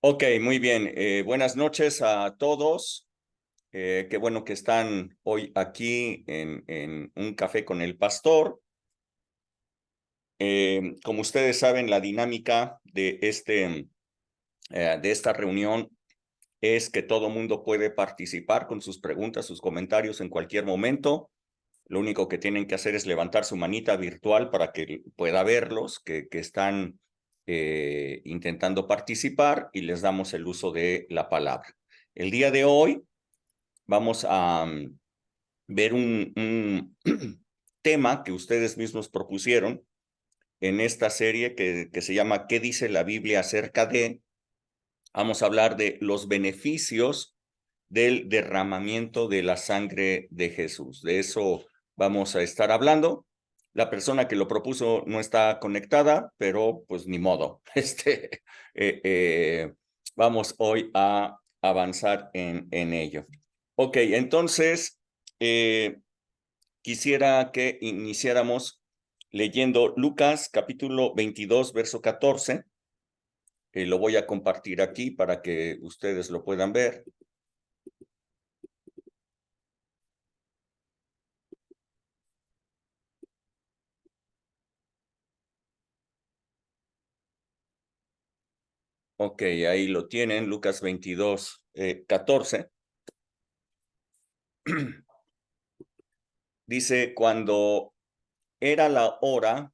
Ok, muy bien. Buenas noches a todos. Qué bueno que están hoy aquí en un café con el pastor. Como ustedes saben, la dinámica de esta reunión es que todo mundo puede participar con sus preguntas, sus comentarios en cualquier momento. Lo único que tienen que hacer es levantar su manita virtual para que pueda verlos, que están intentando participar, y les damos el uso de la palabra. El día de hoy vamos a ver un tema que ustedes mismos propusieron en esta serie que se llama ¿Qué dice la Biblia acerca de? Vamos a hablar de los beneficios del derramamiento de la sangre de Jesús. De eso vamos a estar hablando. La persona que lo propuso no está conectada, pero pues ni modo. Eh, eh, Vamos hoy a avanzar en ello. Ok, entonces quisiera que iniciáramos leyendo Lucas capítulo 22, verso 14. Lo voy a compartir aquí para que ustedes lo puedan ver. Ok, ahí lo tienen, Lucas 22, 14. Dice, cuando era la hora,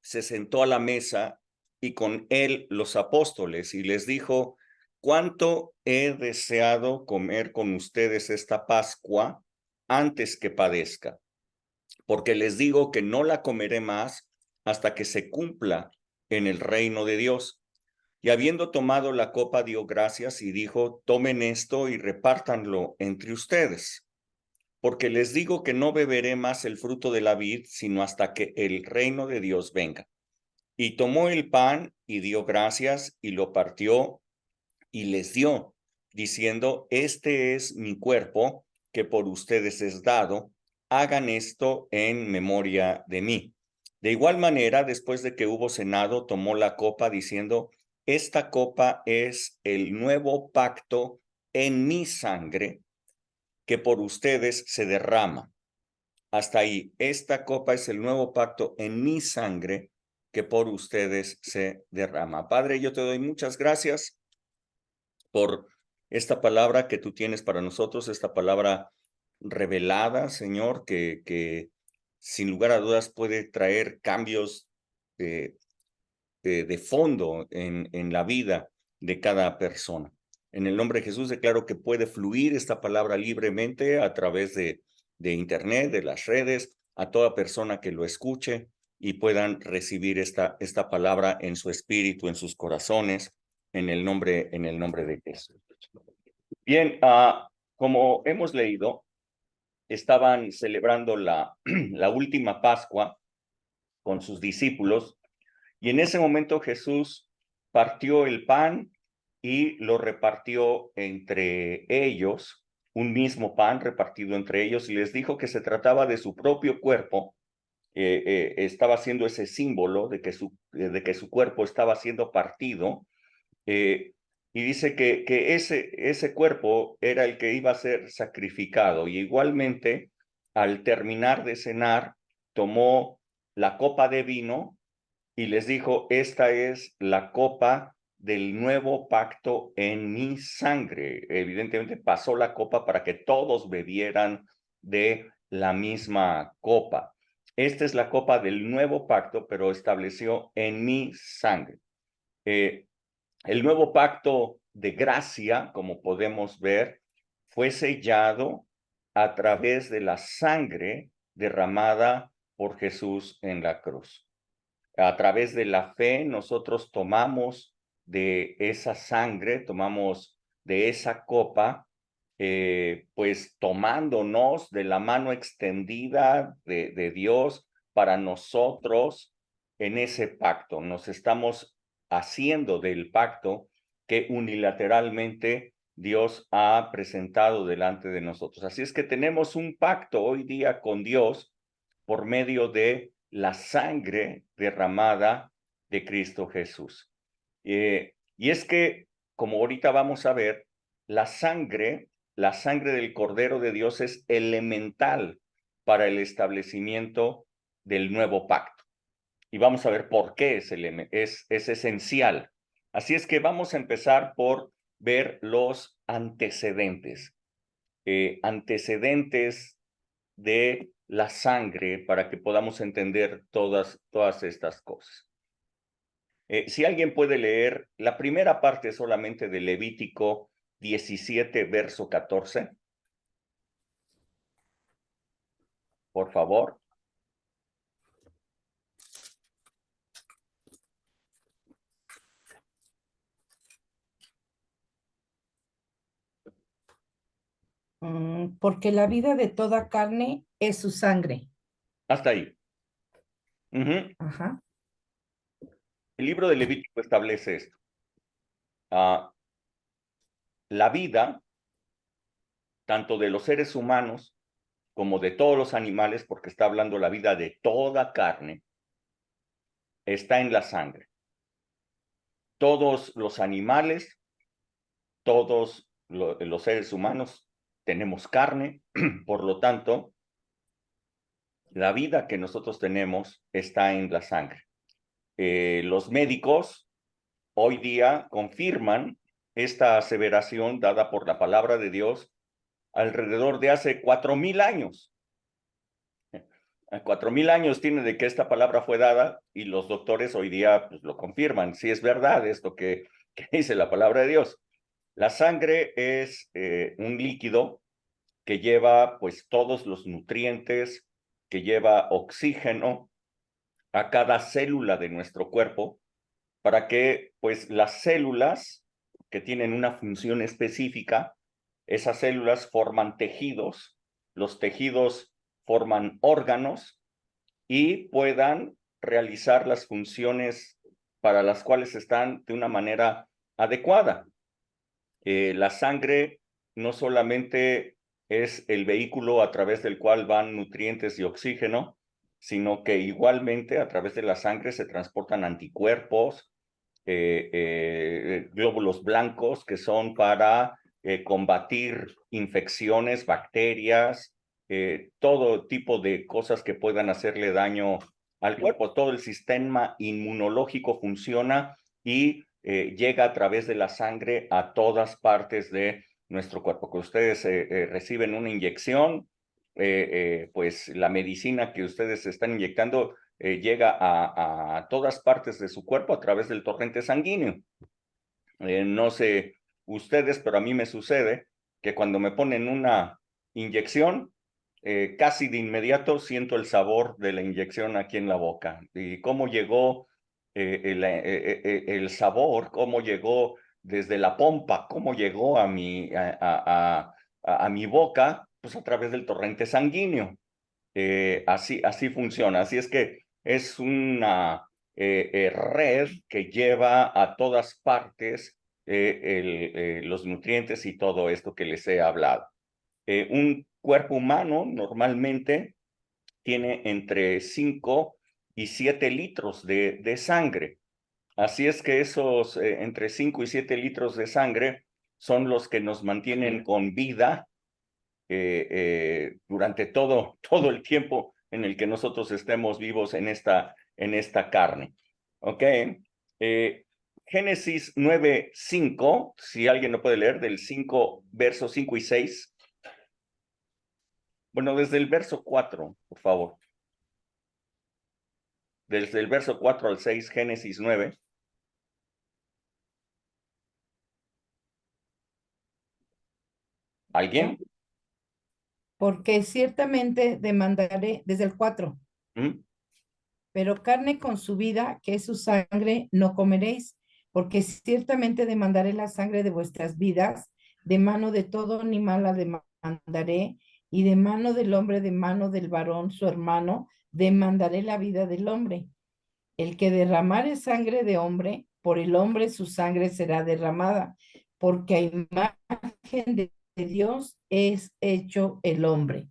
se sentó a la mesa y con él los apóstoles y les dijo, ¿cuánto he deseado comer con ustedes esta Pascua antes que padezca? Porque les digo que no la comeré más hasta que se cumpla en el reino de Dios. Y habiendo tomado la copa, dio gracias y dijo, tomen esto y repártanlo entre ustedes, porque les digo que no beberé más el fruto de la vid, sino hasta que el reino de Dios venga. Y tomó el pan y dio gracias y lo partió y les dio, diciendo, este es mi cuerpo que por ustedes es dado, hagan esto en memoria de mí. De igual manera, después de que hubo cenado, tomó la copa diciendo, esta copa es el nuevo pacto en mi sangre que por ustedes se derrama. Hasta ahí, esta copa es el nuevo pacto en mi sangre que por ustedes se derrama. Padre, yo te doy muchas gracias por esta palabra que tú tienes para nosotros, esta palabra revelada, Señor, que sin lugar a dudas puede traer cambios eh, de fondo en la vida de cada persona. En el nombre de Jesús declaro que puede fluir esta palabra libremente a través de internet, de las redes, a toda persona que lo escuche y puedan recibir esta palabra en su espíritu, en sus corazones, en el nombre de Jesús. Bien, como hemos leído, estaban celebrando la última Pascua con sus discípulos. Y en ese momento Jesús partió el pan y lo repartió entre ellos, un mismo pan repartido entre ellos, y les dijo que se trataba de su propio cuerpo. Estaba haciendo ese símbolo de que su cuerpo estaba siendo partido. Y dice que ese cuerpo era el que iba a ser sacrificado. Y igualmente, al terminar de cenar, tomó la copa de vino y les dijo, esta es la copa del nuevo pacto en mi sangre. Evidentemente pasó la copa para que todos bebieran de la misma copa. Esta es la copa del nuevo pacto, pero estableció en mi sangre. Eh, el nuevo pacto de gracia, como podemos ver, fue sellado a través de la sangre derramada por Jesús en la cruz. A través de la fe nosotros tomamos de esa sangre, tomamos de esa copa, pues tomándonos de la mano extendida de Dios para nosotros en ese pacto. Nos estamos haciendo del pacto que unilateralmente Dios ha presentado delante de nosotros. Así es que tenemos un pacto hoy día con Dios por medio de la sangre derramada de Cristo Jesús. Y es que como ahorita vamos a ver, la sangre del Cordero de Dios es elemental para el establecimiento del nuevo pacto. Y vamos a ver por qué es esencial. Así es que vamos a empezar por ver los antecedentes. Antecedentes de la sangre para que podamos entender todas estas cosas. Si alguien puede leer la primera parte solamente de Levítico 17, verso 14, por favor. Porque la vida de toda carne es su sangre. Hasta ahí. Ajá. El libro de Levítico establece esto. La vida, tanto de los seres humanos como de todos los animales, porque está hablando la vida de toda carne, está en la sangre. Todos los animales, todos los seres humanos tenemos carne, por lo tanto, la vida que nosotros tenemos está en la sangre. Los médicos hoy día confirman esta aseveración dada por la palabra de Dios alrededor de hace 4,000 años. 4,000 años tiene de que esta palabra fue dada y los doctores hoy día pues, lo confirman. Si es verdad esto que dice la palabra de Dios. La sangre es un líquido que lleva pues todos los nutrientes, que lleva oxígeno a cada célula de nuestro cuerpo para que pues las células que tienen una función específica, esas células forman tejidos, los tejidos forman órganos y puedan realizar las funciones para las cuales están de una manera adecuada. La sangre no solamente es el vehículo a través del cual van nutrientes y oxígeno, sino que igualmente a través de la sangre se transportan anticuerpos, glóbulos blancos que son para combatir infecciones, bacterias, todo tipo de cosas que puedan hacerle daño al cuerpo. Todo el sistema inmunológico funciona y llega a través de la sangre a todas partes de nuestro cuerpo. Que ustedes reciben una inyección, pues la medicina que ustedes están inyectando llega a todas partes de su cuerpo a través del torrente sanguíneo. No sé ustedes, pero a mí me sucede que cuando me ponen una inyección, casi de inmediato siento el sabor de la inyección aquí en la boca. Y cómo llegó el sabor, cómo llegó desde la pompa, cómo llegó a mi boca, pues a través del torrente sanguíneo. Así funciona. Así es que es una red que lleva a todas partes los nutrientes y todo esto que les he hablado. Un cuerpo humano normalmente tiene entre 5 y 7 litros de sangre. Así es que esos entre 5 y 7 litros de sangre son los que nos mantienen con vida durante todo el tiempo en el que nosotros estemos vivos en esta carne. ¿Ok? Génesis 9:5, si alguien lo puede leer, del 5, versos 5 y 6. Bueno, desde el verso 4, por favor. Desde el verso 4 al 6, Génesis 9. ¿Alguien? Porque ciertamente demandaré, desde el 4, ¿Mm? pero carne con su vida, que es su sangre, no comeréis, porque ciertamente demandaré la sangre de vuestras vidas, de mano de todo animal la demandaré, y de mano del hombre, de mano del varón, su hermano, demandaré la vida del hombre. El que derramare sangre de hombre, por el hombre su sangre será derramada, porque a imagen de Dios es hecho el hombre.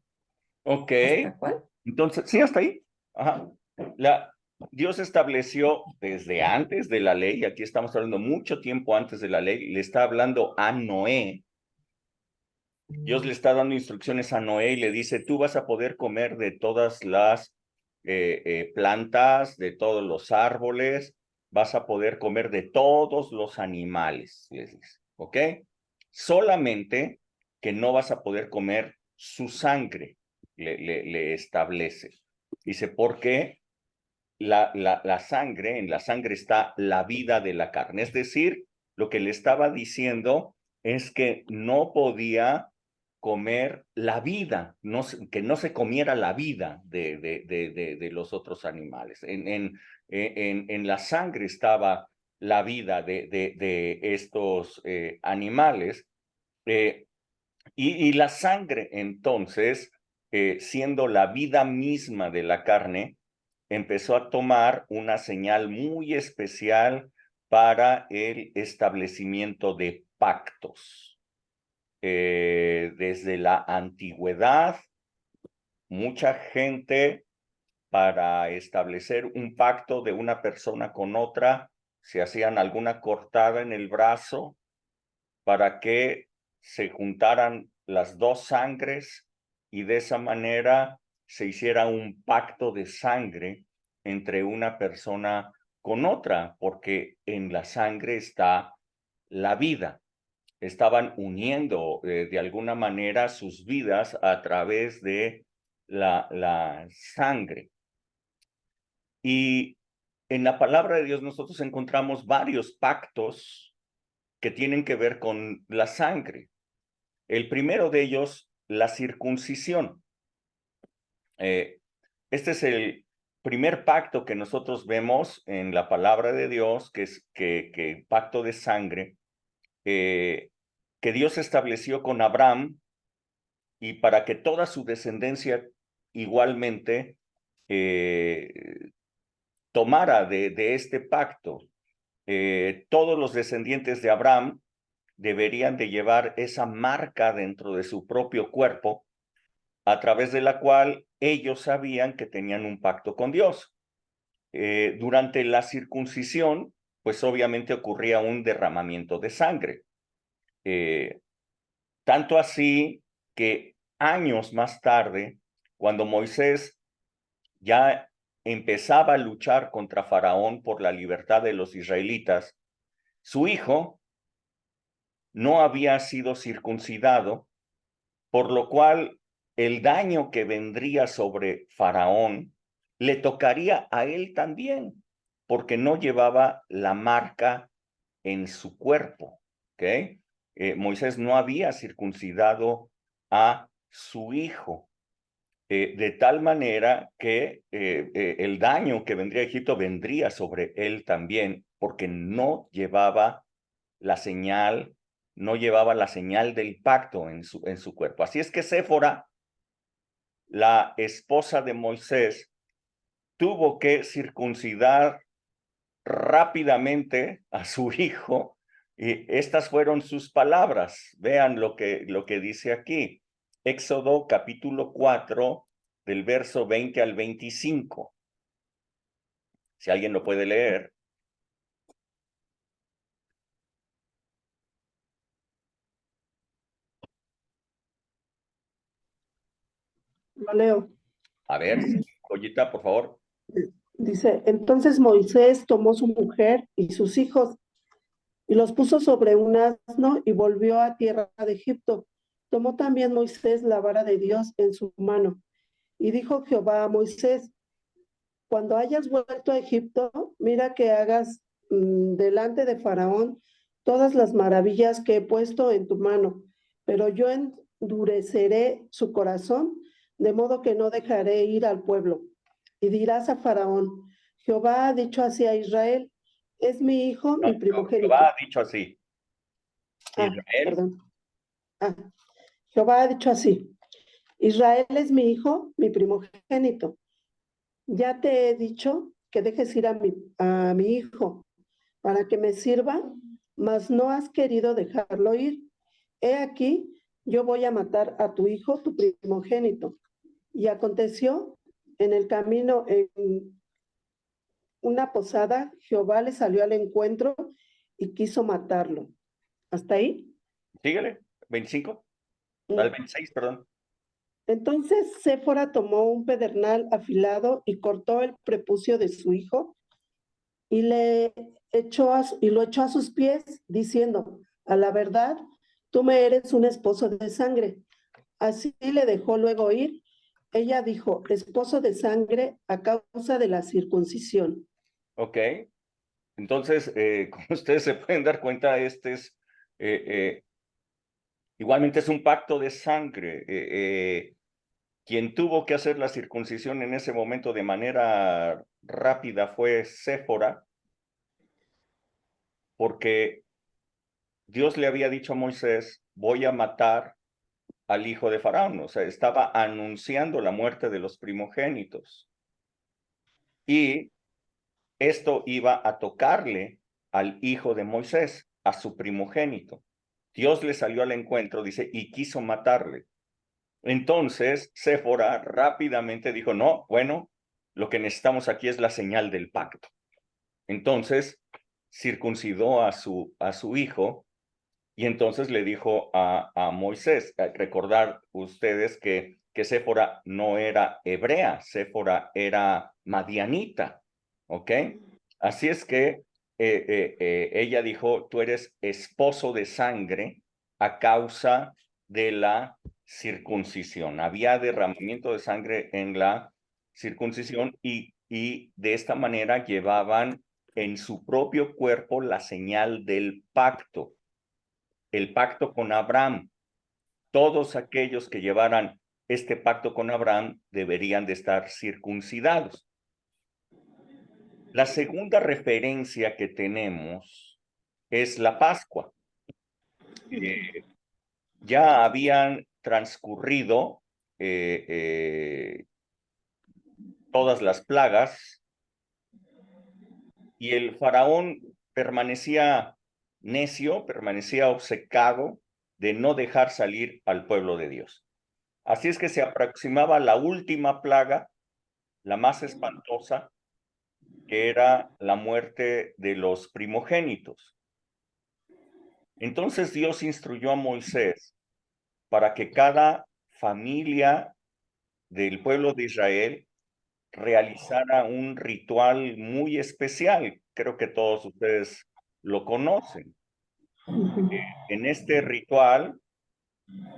Ok. ¿Hasta cuál? Entonces, sí, hasta ahí. Ajá. Dios estableció desde antes de la ley, aquí estamos hablando mucho tiempo antes de la ley, le está hablando a Noé. Dios le está dando instrucciones a Noé y le dice, tú vas a poder comer de todas las plantas, de todos los árboles, vas a poder comer de todos los animales, les dice, ¿ok? Solamente que no vas a poder comer su sangre, le establece. Dice, ¿por qué? La sangre, en la sangre está la vida de la carne. Es decir, lo que le estaba diciendo es que no podía comer la vida, que no se comiera la vida de los otros animales. En la sangre estaba la vida de estos animales. Y la sangre, entonces, siendo la vida misma de la carne, empezó a tomar una señal muy especial para el establecimiento de pactos. Desde la antigüedad, mucha gente para establecer un pacto de una persona con otra, se hacían alguna cortada en el brazo para que se juntaran las dos sangres y de esa manera se hiciera un pacto de sangre entre una persona con otra, porque en la sangre está la vida. Estaban uniendo de alguna manera sus vidas a través de la sangre. Y en la palabra de Dios nosotros encontramos varios pactos que tienen que ver con la sangre. El primero de ellos, la circuncisión. Este es el primer pacto que nosotros vemos en la palabra de Dios, que es que pacto de sangre, que Dios estableció con Abraham y para que toda su descendencia igualmente tomara de este pacto. Todos los descendientes de Abraham deberían de llevar esa marca dentro de su propio cuerpo, a través de la cual ellos sabían que tenían un pacto con Dios. Durante la circuncisión, pues obviamente ocurría un derramamiento de sangre. Tanto así que años más tarde, cuando Moisés ya empezaba a luchar contra Faraón por la libertad de los israelitas, su hijo no había sido circuncidado, por lo cual el daño que vendría sobre Faraón le tocaría a él también, porque no llevaba la marca en su cuerpo, ¿ok? Moisés no había circuncidado a su hijo, de tal manera que el daño que vendría a Egipto vendría sobre él también, porque no llevaba la señal, no llevaba la señal del pacto en su cuerpo. Así es que Séfora, la esposa de Moisés, tuvo que circuncidar rápidamente a su hijo, y estas fueron sus palabras. Vean lo que dice aquí. Éxodo capítulo 4, del verso 20 al 25. Si alguien lo puede leer. Lo leo. A ver, Joyita, por favor. Dice, entonces Moisés tomó su mujer y sus hijos y los puso sobre un asno y volvió a tierra de Egipto. Tomó también Moisés la vara de Dios en su mano. Y dijo Jehová a Moisés, cuando hayas vuelto a Egipto, mira que hagas delante de Faraón todas las maravillas que he puesto en tu mano, pero yo endureceré su corazón, de modo que no dejaré ir al pueblo. Y dirás a Faraón, Jehová ha dicho así a Israel, es mi hijo, No, mi primogénito. Jehová ha dicho así. Israel. Perdón. Jehová ha dicho así, Israel es mi hijo, mi primogénito. Ya te he dicho que dejes ir a mi hijo para que me sirva, mas no has querido dejarlo ir. He aquí, yo voy a matar a tu hijo, tu primogénito. Y aconteció en el camino una posada, Jehová le salió al encuentro y quiso matarlo. ¿Hasta ahí? Síguele, 25, al 26, perdón. Entonces Séfora tomó un pedernal afilado y cortó el prepucio de su hijo y lo echó a sus pies, diciendo: a la verdad, tú me eres un esposo de sangre. Así le dejó luego ir. Ella dijo: esposo de sangre a causa de la circuncisión. Ok, entonces, como ustedes se pueden dar cuenta, este es, igualmente es un pacto de sangre. Quien tuvo que hacer la circuncisión en ese momento de manera rápida fue Séfora, porque Dios le había dicho a Moisés: voy a matar al hijo de Faraón. O sea, estaba anunciando la muerte de los primogénitos. Y esto iba a tocarle al hijo de Moisés, a su primogénito. Dios le salió al encuentro, dice, y quiso matarle. Entonces, Séfora rápidamente dijo: no, bueno, lo que necesitamos aquí es la señal del pacto. Entonces, circuncidó a su hijo, y entonces le dijo a Moisés, recordar ustedes que Séfora no era hebrea, Séfora era madianita, ¿ok? Así es que ella dijo: tú eres esposo de sangre a causa de la circuncisión. Había derramamiento de sangre en la circuncisión y de esta manera llevaban en su propio cuerpo la señal del pacto, el pacto con Abraham. Todos aquellos que llevaran este pacto con Abraham deberían de estar circuncidados. La segunda referencia que tenemos es la Pascua. Ya habían transcurrido todas las plagas y el faraón permanecía necio, permanecía obcecado de no dejar salir al pueblo de Dios. Así es que se aproximaba la última plaga, la más espantosa, que era la muerte de los primogénitos. Entonces Dios instruyó a Moisés para que cada familia del pueblo de Israel realizara un ritual muy especial. Creo que todos ustedes lo conocen. En este ritual,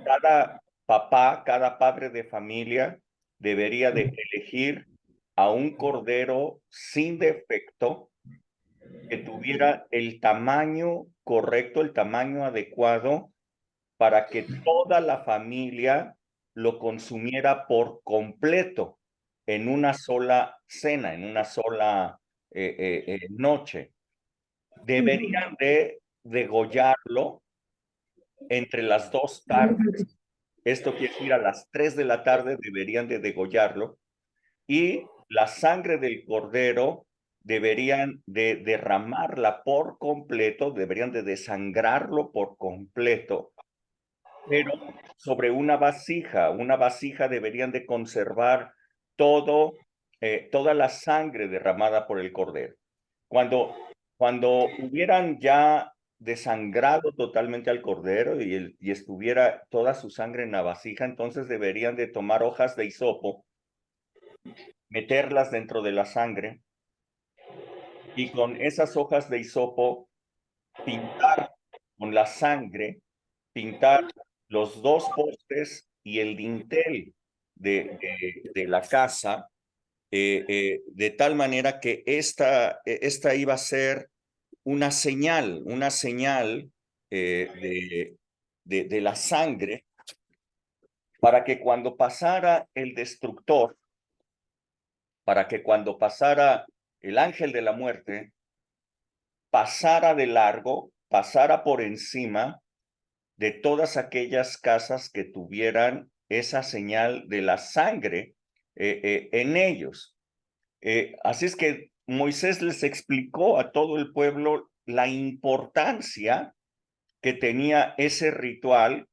cada papá, cada padre de familia debería de elegir a un cordero sin defecto que tuviera el tamaño correcto, el tamaño adecuado para que toda la familia lo consumiera por completo en una sola cena, en una sola noche. Deberían de degollarlo entre las 2 tardes. Esto quiere decir, a las 3 de la tarde deberían de degollarlo, y la sangre del cordero deberían de derramarla por completo, deberían de desangrarlo por completo, pero sobre una vasija deberían de conservar toda la sangre derramada por el cordero. Cuando hubieran ya desangrado totalmente al cordero y estuviera toda su sangre en la vasija, entonces deberían de tomar hojas de hisopo, meterlas dentro de la sangre y con esas hojas de hisopo pintar con la sangre, pintar los 2 postes y el dintel de la casa, de tal manera que esta iba a ser una señal de la sangre, para que cuando pasara el destructor, para que cuando pasara el ángel de la muerte, pasara de largo, pasara por encima de todas aquellas casas que tuvieran esa señal de la sangre en ellos. Así es que Moisés les explicó a todo el pueblo la importancia que tenía ese ritual,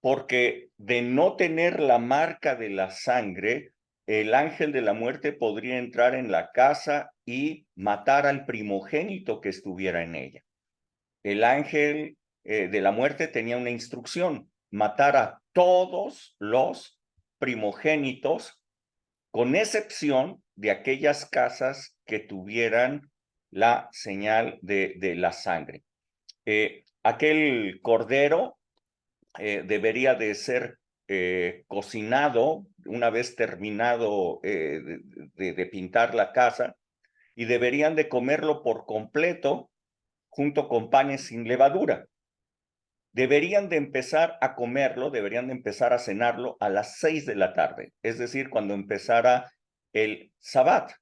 porque de no tener la marca de la sangre, el ángel de la muerte podría entrar en la casa y matar al primogénito que estuviera en ella. El ángel de la muerte tenía una instrucción: matar a todos los primogénitos, con excepción de aquellas casas que tuvieran la señal de la sangre. Aquel cordero debería de ser cocinado una vez terminado de pintar la casa, y deberían de comerlo por completo junto con panes sin levadura. Deberían de empezar a comerlo, deberían de empezar a cenarlo a las 6 de la tarde, es decir, cuando empezara el Sabbat.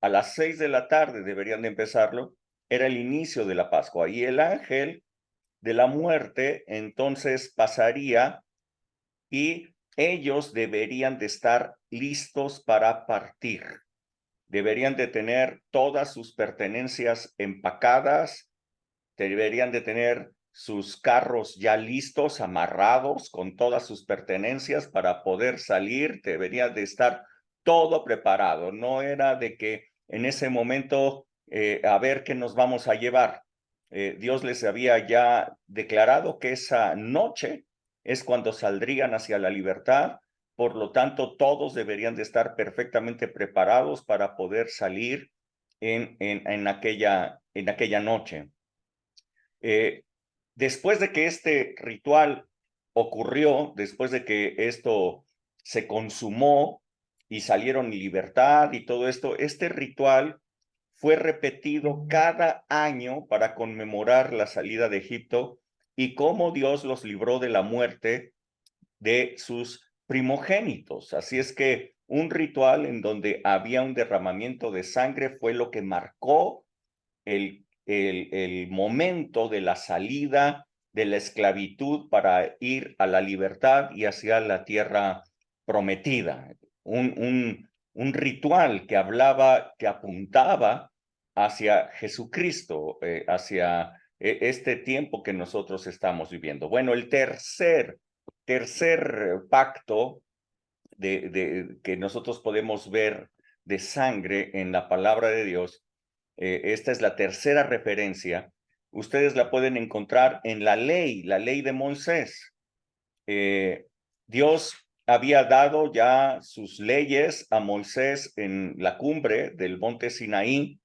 A las 6 de la tarde deberían de empezarlo, era el inicio de la Pascua, y el ángel de la muerte entonces pasaría y ellos deberían de estar listos para partir. Deberían de tener todas sus pertenencias empacadas, deberían de tener sus carros ya listos, amarrados con todas sus pertenencias para poder salir. Debería de estar todo preparado. No era de que en ese momento a ver qué nos vamos a llevar. Dios les había ya declarado que esa noche es cuando saldrían hacia la libertad. Por lo tanto, todos deberían de estar perfectamente preparados para poder salir en aquella noche. Después de que este ritual ocurrió, después de que esto se consumó y salieron en libertad y todo esto, este ritual fue repetido cada año para conmemorar la salida de Egipto y cómo Dios los libró de la muerte de sus primogénitos. Así es que un ritual en donde había un derramamiento de sangre fue lo que marcó el momento de la salida de la esclavitud para ir a la libertad y hacia la tierra prometida. Un ritual que hablaba, que apuntaba hacia Jesucristo, hacia este tiempo que nosotros estamos viviendo. Bueno, el tercer pacto que nosotros podemos ver de sangre en la palabra de Dios, esta es la tercera referencia. Ustedes la pueden encontrar en la ley de Moisés. Dios había dado ya sus leyes a Moisés en la cumbre del monte Sinaí,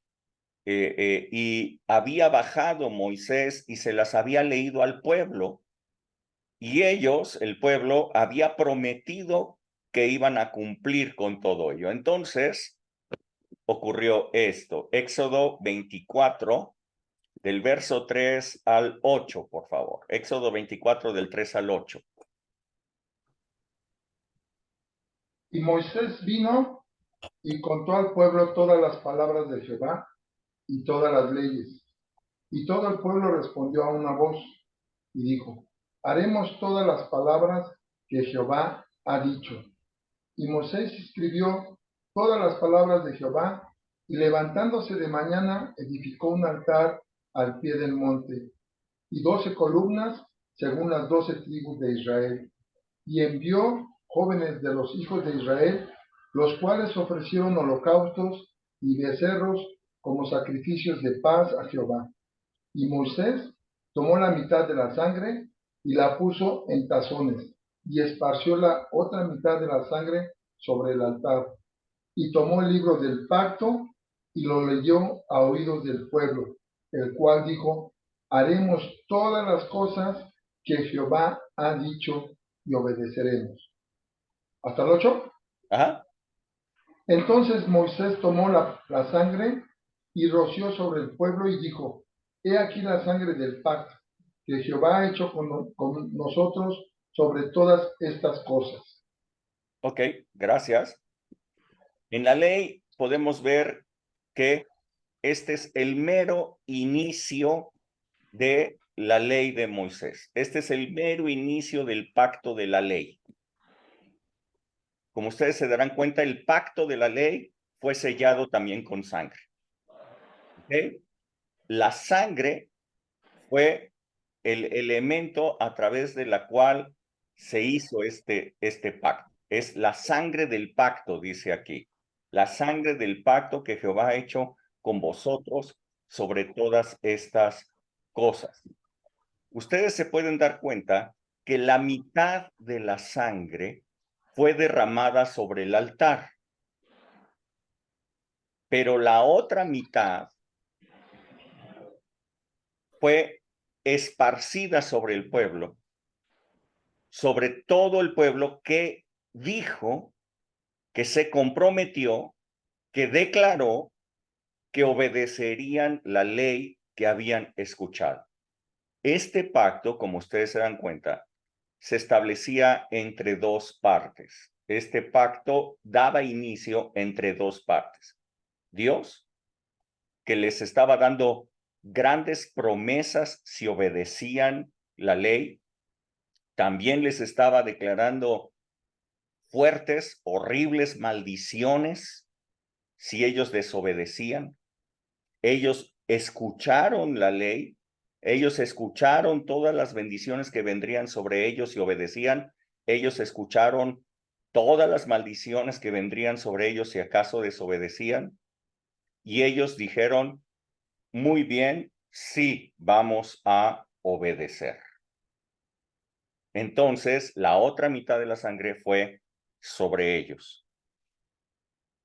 y había bajado Moisés y se las había leído al pueblo, y ellos, el pueblo, había prometido que iban a cumplir con todo ello. Entonces ocurrió esto. Éxodo 24, del verso 3 al 8, por favor. Éxodo 24, del 3 al 8. Y Moisés vino y contó al pueblo todas las palabras de Jehová y todas las leyes. Y todo el pueblo respondió a una voz y dijo: haremos todas las palabras que Jehová ha dicho. Y Moisés escribió todas las palabras de Jehová, y levantándose de mañana edificó un altar al pie del monte, y 12 columnas según las 12 tribus de Israel. Y envió jóvenes de los hijos de Israel, los cuales ofrecieron holocaustos y becerros como sacrificios de paz a Jehová. Y Moisés tomó la mitad de la sangre y la puso en tazones, y esparció la otra mitad de la sangre sobre el altar. Y tomó el libro del pacto y lo leyó a oídos del pueblo, el cual dijo: haremos todas las cosas que Jehová ha dicho y obedeceremos. ¿Hasta el 8? Ajá. Entonces Moisés tomó la sangre y roció sobre el pueblo y dijo: he aquí la sangre del pacto que Jehová ha hecho con nosotros sobre todas estas cosas. Ok, gracias. En la ley podemos ver que este es el mero inicio de la ley de Moisés. Este es el mero inicio del pacto de la ley. Como ustedes se darán cuenta, el pacto de la ley fue sellado también con sangre. ¿Okay? La sangre fue el elemento a través de la cual se hizo este pacto. Es la sangre del pacto, dice aquí. La sangre del pacto que Jehová ha hecho con vosotros sobre todas estas cosas. Ustedes se pueden dar cuenta que la mitad de la sangre fue derramada sobre el altar, pero la otra mitad fue esparcida sobre el pueblo, sobre todo el pueblo que dijo, que se comprometió, que declaró que obedecerían la ley que habían escuchado. Este pacto, como ustedes se dan cuenta, se establecía entre dos partes. Este pacto daba inicio entre dos partes. Dios, que les estaba dando grandes promesas si obedecían la ley, también les estaba declarando fuertes, horribles maldiciones si ellos desobedecían. Ellos escucharon la ley, ellos escucharon todas las bendiciones que vendrían sobre ellos si obedecían, ellos escucharon todas las maldiciones que vendrían sobre ellos si acaso desobedecían, y ellos dijeron, muy bien, sí, vamos a obedecer. Entonces, la otra mitad de la sangre fue sobre ellos.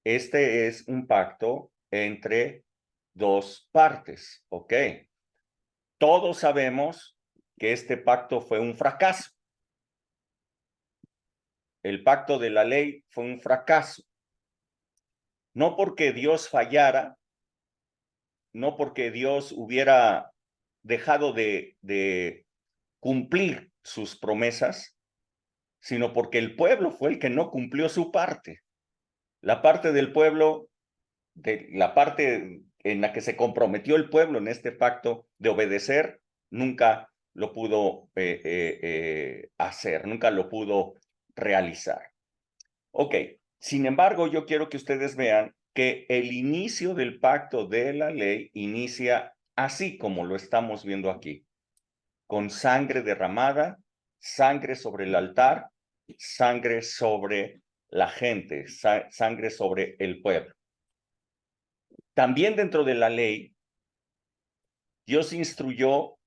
Este es un pacto entre dos partes, ¿ok? Todos sabemos que este pacto fue un fracaso. El pacto de la ley fue un fracaso. No porque Dios fallara, no porque Dios hubiera dejado de cumplir sus promesas, sino porque el pueblo fue el que no cumplió su parte. La parte del pueblo, la parte en la que se comprometió el pueblo en este pacto de obedecer, nunca lo pudo hacer, nunca lo pudo realizar. Ok, sin embargo, yo quiero que ustedes vean que el inicio del pacto de la ley inicia así como lo estamos viendo aquí, con sangre derramada, sangre sobre el altar, sangre sobre la gente, sangre sobre el pueblo. También dentro de la ley, Dios instruyó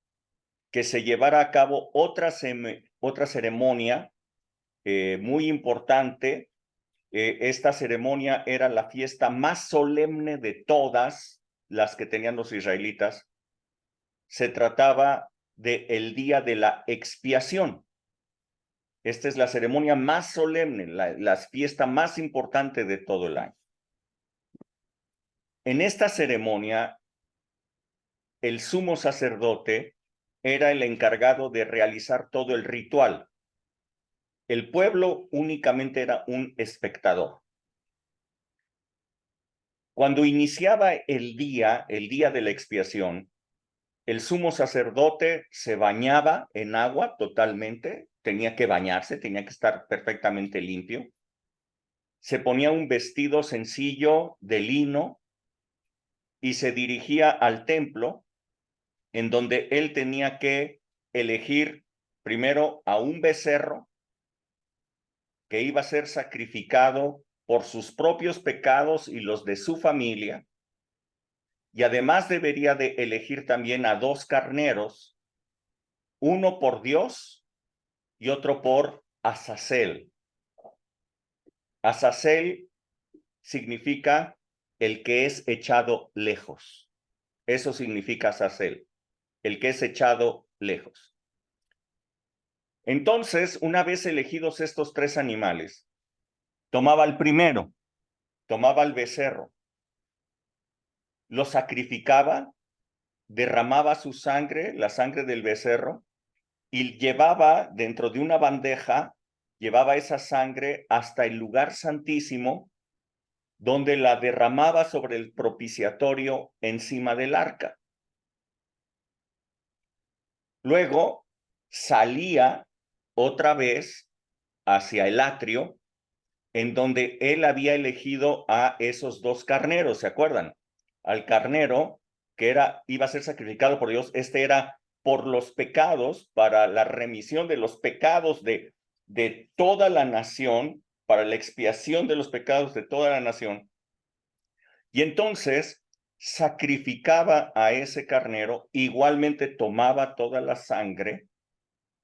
que se llevara a cabo otra ceremonia muy importante. Esta ceremonia era la fiesta más solemne de todas las que tenían los israelitas. Se trataba del día de la expiación. Esta es la ceremonia más solemne, la fiesta más importante de todo el año. En esta ceremonia, el sumo sacerdote era el encargado de realizar todo el ritual. El pueblo únicamente era un espectador. Cuando iniciaba el día de la expiación, el sumo sacerdote se bañaba en agua totalmente, tenía que bañarse, tenía que estar perfectamente limpio. Se ponía un vestido sencillo de lino y se dirigía al templo, en donde él tenía que elegir primero a un becerro que iba a ser sacrificado por sus propios pecados y los de su familia, y además debería de elegir también a 2 carneros, uno por Dios y otro por Azazel. Azazel significa el que es echado lejos. Eso significa Azazel, el que es echado lejos. Entonces, una vez elegidos estos 3 animales, tomaba el primero, tomaba el becerro, lo sacrificaba, derramaba su sangre, la sangre del becerro, y llevaba dentro de una bandeja, llevaba esa sangre hasta el lugar santísimo, donde la derramaba sobre el propiciatorio encima del arca. Luego salía otra vez hacia el atrio, en donde él había elegido a esos 2 carneros, ¿se acuerdan? Al carnero que iba a ser sacrificado por Dios, este era por los pecados, para la remisión de los pecados de toda la nación, para la expiación de los pecados de toda la nación. Y entonces sacrificaba a ese carnero, igualmente tomaba toda la sangre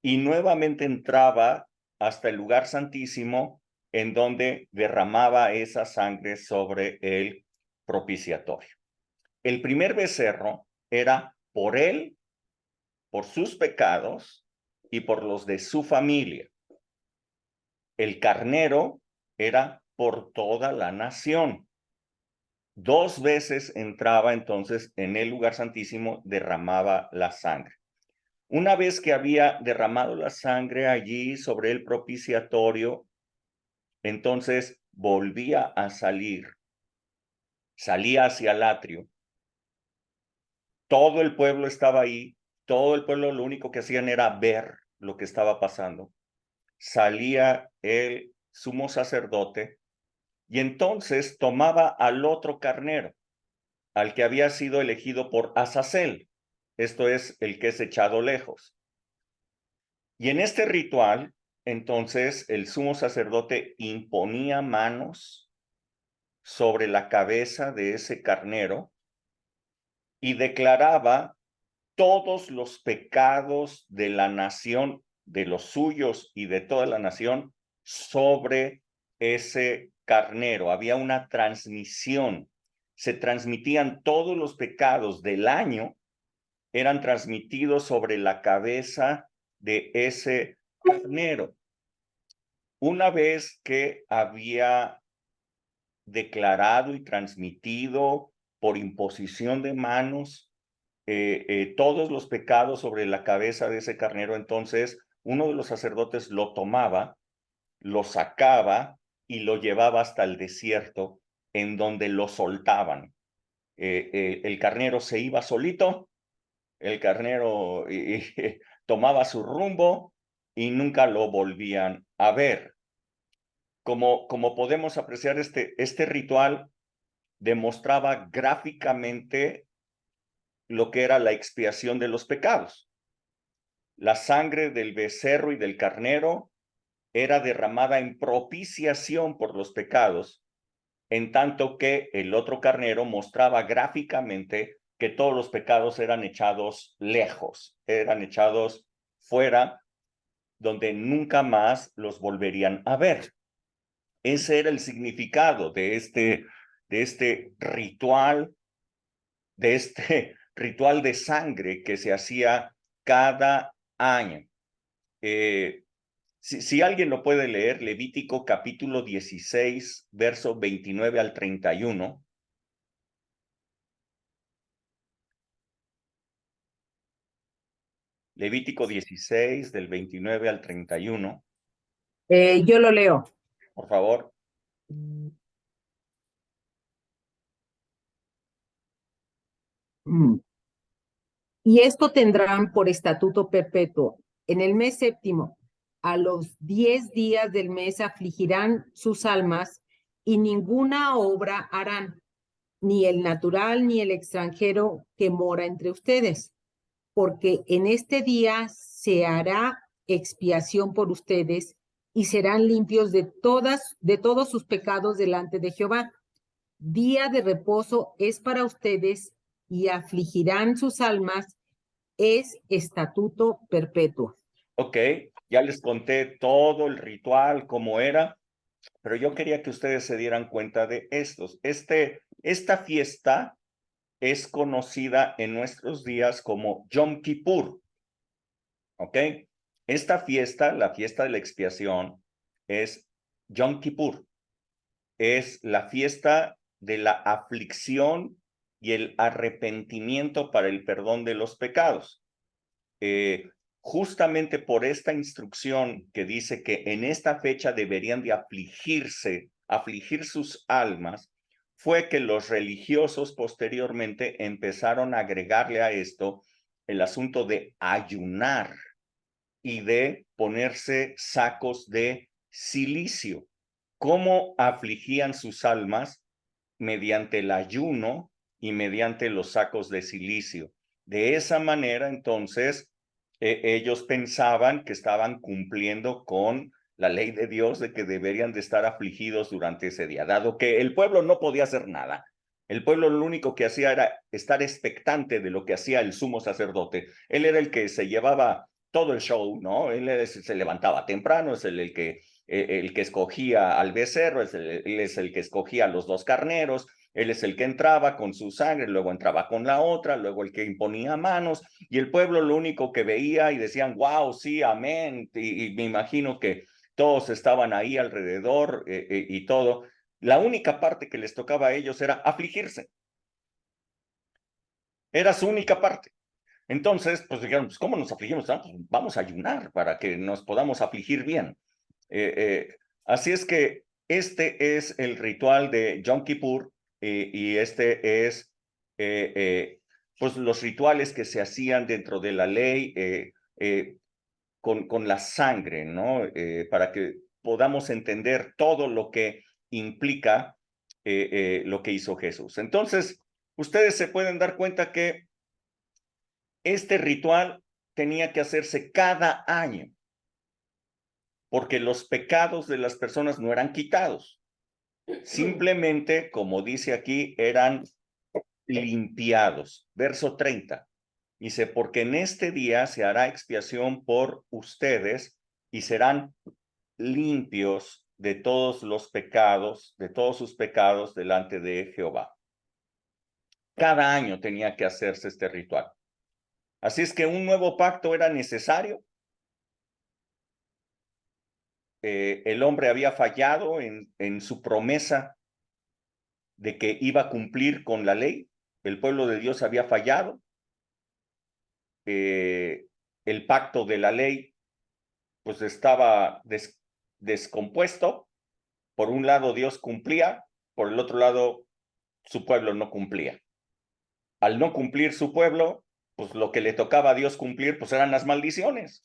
y nuevamente entraba hasta el lugar santísimo, en donde derramaba esa sangre sobre el propiciatorio. El primer becerro era por él, por sus pecados y por los de su familia. El carnero era por toda la nación. 2 veces entraba entonces en el lugar santísimo, derramaba la sangre. Una vez que había derramado la sangre allí sobre el propiciatorio, entonces volvía a salir, salía hacia el atrio. Todo el pueblo estaba ahí, todo el pueblo lo único que hacían era ver lo que estaba pasando. Salía el sumo sacerdote y entonces tomaba al otro carnero, al que había sido elegido por Azazel, esto es, el que es echado lejos. Y en este ritual, entonces, el sumo sacerdote imponía manos sobre la cabeza de ese carnero y declaraba todos los pecados de la nación, de los suyos y de toda la nación, sobre ese carnero. Había una transmisión. Se transmitían todos los pecados del año, eran transmitidos sobre la cabeza de ese carnero. Una vez que había declarado y transmitido por imposición de manos todos los pecados sobre la cabeza de ese carnero, entonces uno de los sacerdotes lo tomaba, lo sacaba y lo llevaba hasta el desierto, en donde lo soltaban. El carnero se iba solito, el carnero tomaba su rumbo y nunca lo volvían a ver. Como podemos apreciar, este ritual demostraba gráficamente lo que era la expiación de los pecados. La sangre del becerro y del carnero era derramada en propiciación por los pecados, en tanto que el otro carnero mostraba gráficamente que todos los pecados eran echados lejos, eran echados fuera, donde nunca más los volverían a ver. Ese era el significado de este ritual, de sangre que se hacía cada año. Si alguien lo puede leer, Levítico capítulo 16, verso 29 al 31. Levítico 16, del 29 al 31. Yo lo leo. Por favor. Y esto tendrán por estatuto perpetuo. En el mes séptimo, a los 10 días del mes afligirán sus almas y ninguna obra harán, ni el natural ni el extranjero que mora entre ustedes, porque en este día se hará expiación por ustedes y serán limpios de todos sus pecados delante de Jehová. Día de reposo es para ustedes y afligirán sus almas, es estatuto perpetuo. Ok, ya les conté todo el ritual, cómo era, pero yo quería que ustedes se dieran cuenta de estos. Esta fiesta es conocida en nuestros días como Yom Kippur. ¿Ok? Esta fiesta, la fiesta de la expiación, es Yom Kippur. Es la fiesta de la aflicción y el arrepentimiento para el perdón de los pecados. Justamente por esta instrucción que dice que en esta fecha deberían de afligir sus almas, fue que los religiosos posteriormente empezaron a agregarle a esto el asunto de ayunar y de ponerse sacos de cilicio. ¿Cómo afligían sus almas? Mediante el ayuno y mediante los sacos de cilicio. De esa manera, entonces, ellos pensaban que estaban cumpliendo con la ley de Dios de que deberían de estar afligidos durante ese día, dado que el pueblo no podía hacer nada. El pueblo lo único que hacía era estar expectante de lo que hacía el sumo sacerdote. Él era el que se llevaba todo el show, ¿no? Se levantaba temprano, es el que escogía al becerro, él es el que escogía los 2 carneros, él es el que entraba con su sangre, luego entraba con la otra, luego el que imponía manos, y el pueblo lo único que veía y decían, wow, sí, amén, y me imagino que todos estaban ahí alrededor y todo. La única parte que les tocaba a ellos era afligirse. Era su única parte. Entonces, pues dijeron, pues, ¿cómo nos afligimos? Ah, pues, vamos a ayunar para que nos podamos afligir bien. Así es que este es el ritual de Yom Kippur y este es pues los rituales que se hacían dentro de la ley con la sangre, ¿no? Para que podamos entender todo lo que implica lo que hizo Jesús. Entonces, ustedes se pueden dar cuenta que este ritual tenía que hacerse cada año, porque los pecados de las personas no eran quitados. Simplemente, como dice aquí, eran limpiados. Verso 30. Dice, porque en este día se hará expiación por ustedes y serán limpios de todos los pecados, de todos sus pecados delante de Jehová. Cada año tenía que hacerse este ritual. Así es que un nuevo pacto era necesario. El hombre había fallado en su promesa de que iba a cumplir con la ley. El pueblo de Dios había fallado. El pacto de la ley pues estaba descompuesto. Por un lado Dios cumplía, por el otro lado su pueblo no cumplía. Al no cumplir su pueblo, pues lo que le tocaba a Dios cumplir pues eran las maldiciones.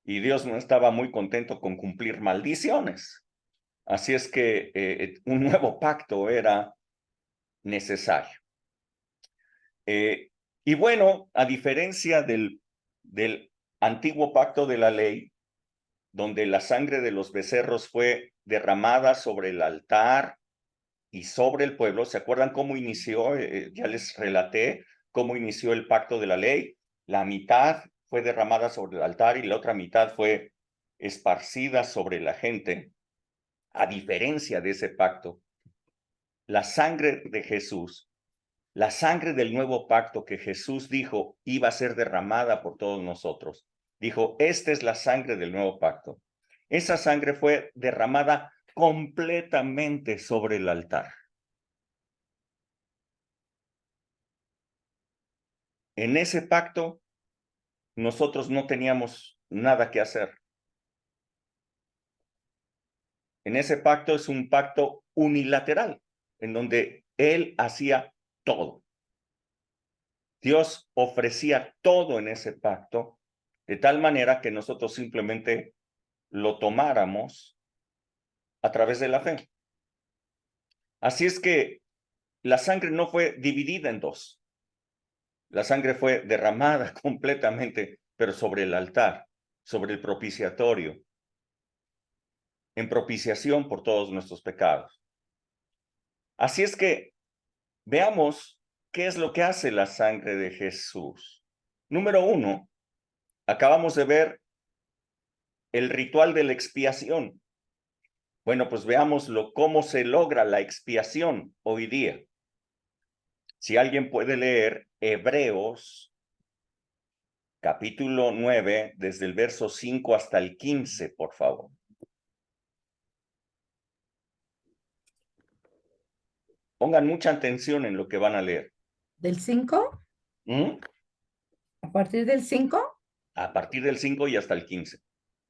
Y Dios no estaba muy contento con cumplir maldiciones. Así es que un nuevo pacto era necesario. Y bueno, a diferencia del antiguo pacto de la ley, donde la sangre de los becerros fue derramada sobre el altar y sobre el pueblo, ¿se acuerdan cómo inició? Ya les relaté cómo inició el pacto de la ley. La mitad fue derramada sobre el altar y la otra mitad fue esparcida sobre la gente. A diferencia de ese pacto, la sangre de Jesús, la sangre del nuevo pacto que Jesús dijo iba a ser derramada por todos nosotros. Dijo, esta es la sangre del nuevo pacto. Esa sangre fue derramada completamente sobre el altar. En ese pacto, nosotros no teníamos nada que hacer. En ese pacto es un pacto unilateral, en donde Él hacía todo. Dios ofrecía todo en ese pacto, de tal manera que nosotros simplemente lo tomáramos a través de la fe. Así es que la sangre no fue dividida en dos. La sangre fue derramada completamente, pero sobre el altar, sobre el propiciatorio, en propiciación por todos nuestros pecados. Así es que veamos qué es lo que hace la sangre de Jesús. Número 1, acabamos de ver el ritual de la expiación. Bueno, pues veámoslo, cómo se logra la expiación hoy día. Si alguien puede leer Hebreos, capítulo 9, desde el verso 5 hasta el 15, por favor. Pongan mucha atención en lo que van a leer. ¿Del 5? ¿Mm? ¿A partir del 5? A partir del 5 y hasta el 15.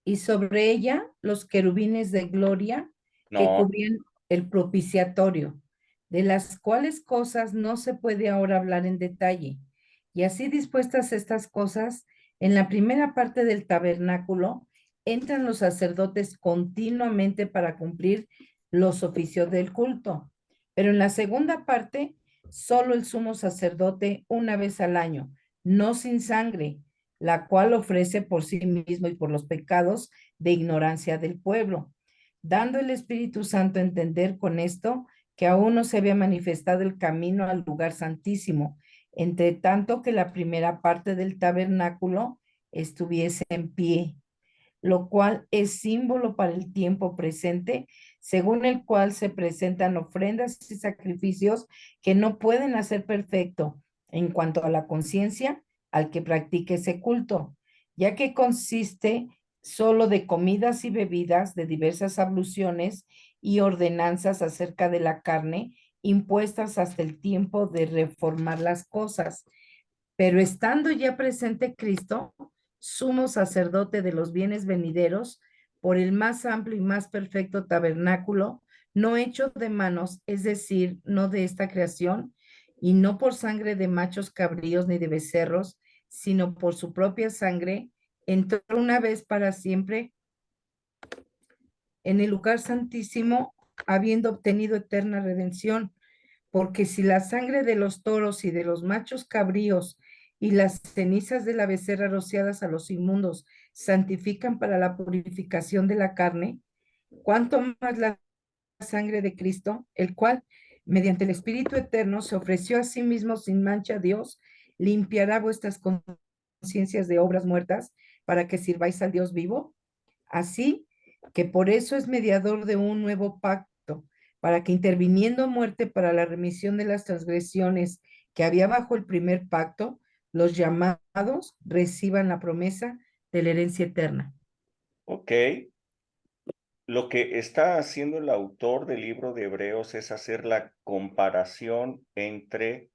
Y sobre ella los querubines de gloria que No, cubrían el propiciatorio, de las cuales cosas no se puede ahora hablar en detalle. Y así dispuestas estas cosas, en la primera parte del tabernáculo entran los sacerdotes continuamente para cumplir los oficios del culto. Pero en la segunda parte, solo el sumo sacerdote una vez al año, no sin sangre, la cual ofrece por sí mismo y por los pecados de ignorancia del pueblo, dando el Espíritu Santo a entender con esto que aún no se había manifestado el camino al lugar santísimo, entre tanto que la primera parte del tabernáculo estuviese en pie, lo cual es símbolo para el tiempo presente, según el cual se presentan ofrendas y sacrificios que no pueden hacer perfecto en cuanto a la conciencia al que practique ese culto, ya que consiste solo de comidas y bebidas, de diversas abluciones y ordenanzas acerca de la carne, impuestas hasta el tiempo de reformar las cosas. Pero estando ya presente Cristo, sumo sacerdote de los bienes venideros, por el más amplio y más perfecto tabernáculo, no hecho de manos, es decir, no de esta creación, y no por sangre de machos cabríos ni de becerros, sino por su propia sangre, entró una vez para siempre en el lugar santísimo, habiendo obtenido eterna redención. Porque si la sangre de los toros y de los machos cabríos y las cenizas de la becerra rociadas a los inmundos santifican para la purificación de la carne, cuánto más la sangre de Cristo, el cual, mediante el Espíritu Eterno, se ofreció a sí mismo sin mancha a Dios, limpiará vuestras conciencias de obras muertas para que sirváis al Dios vivo. Así que por eso es mediador de un nuevo pacto, para que interviniendo muerte para la remisión de las transgresiones que había bajo el primer pacto, los llamados reciban la promesa de la herencia eterna. Ok. Lo que está haciendo el autor del libro de Hebreos es hacer la comparación entre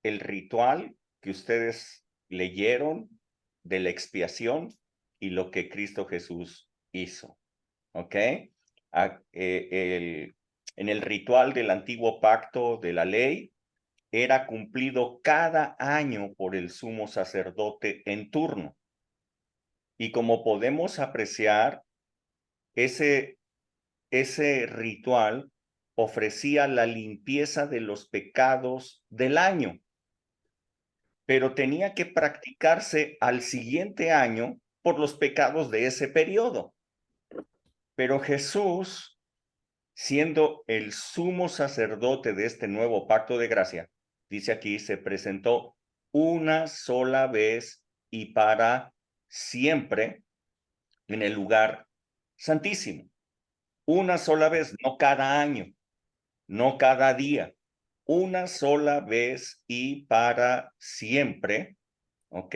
el ritual que ustedes leyeron de la expiación y lo que Cristo Jesús hizo. ¿Ok? En el ritual del antiguo pacto de la ley, era cumplido cada año por el sumo sacerdote en turno. Y como podemos apreciar, ese ritual ofrecía la limpieza de los pecados del año, pero tenía que practicarse al siguiente año por los pecados de ese periodo. Pero Jesús, siendo el sumo sacerdote de este nuevo pacto de gracia, dice aquí, se presentó una sola vez y para siempre en el lugar santísimo. Una sola vez, no cada año, no cada día, una sola vez y para siempre, ¿ok?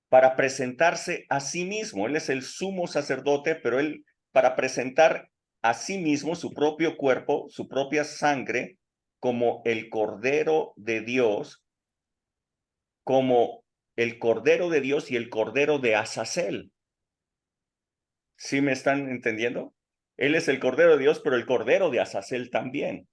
Para presentarse a sí mismo. Él es el sumo sacerdote, pero él, para presentar a sí mismo su propio cuerpo, su propia sangre, como el Cordero de Dios, como el Cordero de Dios y el Cordero de Azazel. ¿Sí me están entendiendo? Él es el Cordero de Dios, pero el Cordero de Azazel también.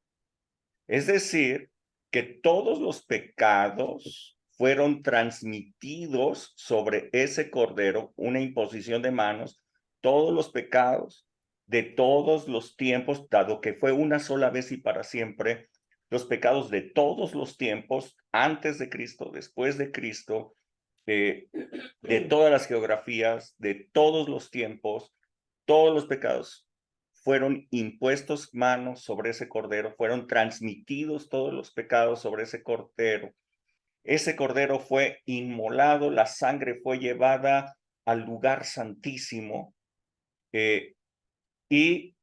Es decir, que todos los pecados fueron transmitidos sobre ese Cordero, una imposición de manos, todos los pecados de todos los tiempos, dado que fue una sola vez y para siempre, los pecados de todos los tiempos, antes de Cristo, después de Cristo, de todas las geografías, de todos los tiempos, todos los pecados fueron impuestos manos sobre ese cordero, fueron transmitidos todos los pecados sobre ese cordero. Ese cordero fue inmolado, la sangre fue llevada al lugar santísimo y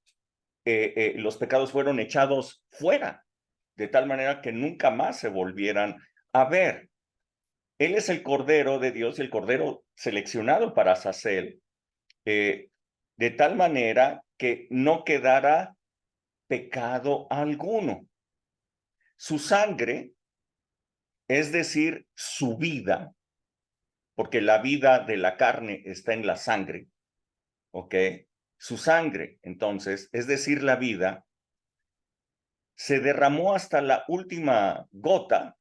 los pecados fueron echados fuera, de tal manera que nunca más se volvieran a ver. Él es el Cordero de Dios y el Cordero seleccionado para Azazel, de tal manera que no quedara pecado alguno. Su sangre, es decir, su vida, porque la vida de la carne está en la sangre, ¿ok? Su sangre, entonces, es decir, la vida, se derramó hasta la última gota,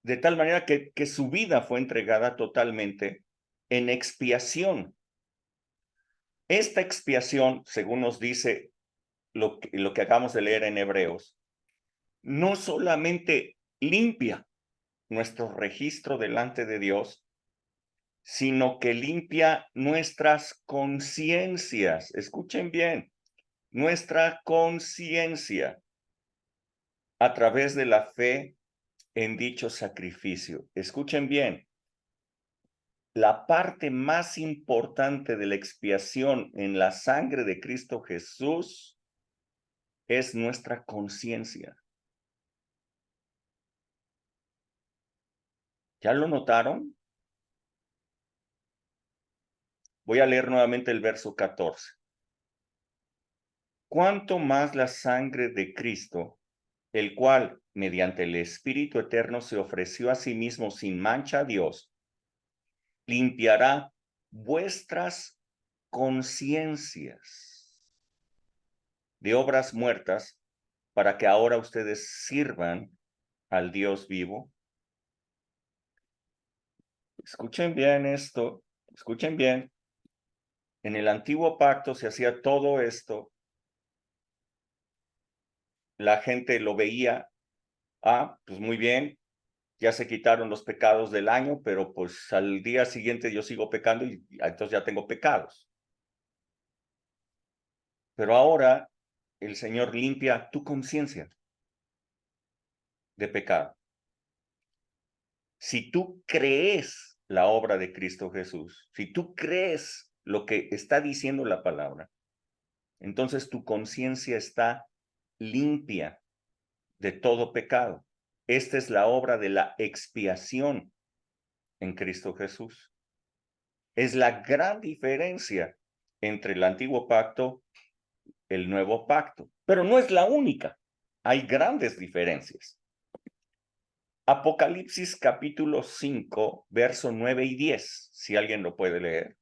de tal manera que su vida fue entregada totalmente en expiación. Esta expiación, según nos dice lo que acabamos de leer en Hebreos, no solamente limpia, nuestro registro delante de Dios, sino que limpia nuestras conciencias. Escuchen bien, nuestra conciencia a través de la fe en dicho sacrificio. Escuchen bien, la parte más importante de la expiación en la sangre de Cristo Jesús es nuestra conciencia. ¿Ya lo notaron? Voy a leer nuevamente el verso 14. ¿Cuánto más la sangre de Cristo, el cual, mediante el Espíritu Eterno, se ofreció a sí mismo sin mancha a Dios, limpiará vuestras conciencias de obras muertas para que ahora ustedes sirvan al Dios vivo? Escuchen bien esto, escuchen bien. En el antiguo pacto se hacía todo esto. La gente lo veía, pues muy bien, ya se quitaron los pecados del año, pero pues al día siguiente yo sigo pecando y entonces ya tengo pecados. Pero ahora el Señor limpia tu conciencia de pecado. Si tú crees la obra de Cristo Jesús, si tú crees lo que está diciendo la palabra, entonces tu conciencia está limpia de todo pecado. Esta es la obra de la expiación en Cristo Jesús. Es la gran diferencia entre el antiguo pacto y el nuevo pacto, pero no es la única. Hay grandes diferencias. Apocalipsis capítulo 5, verso 9 y 10, si alguien lo puede leer.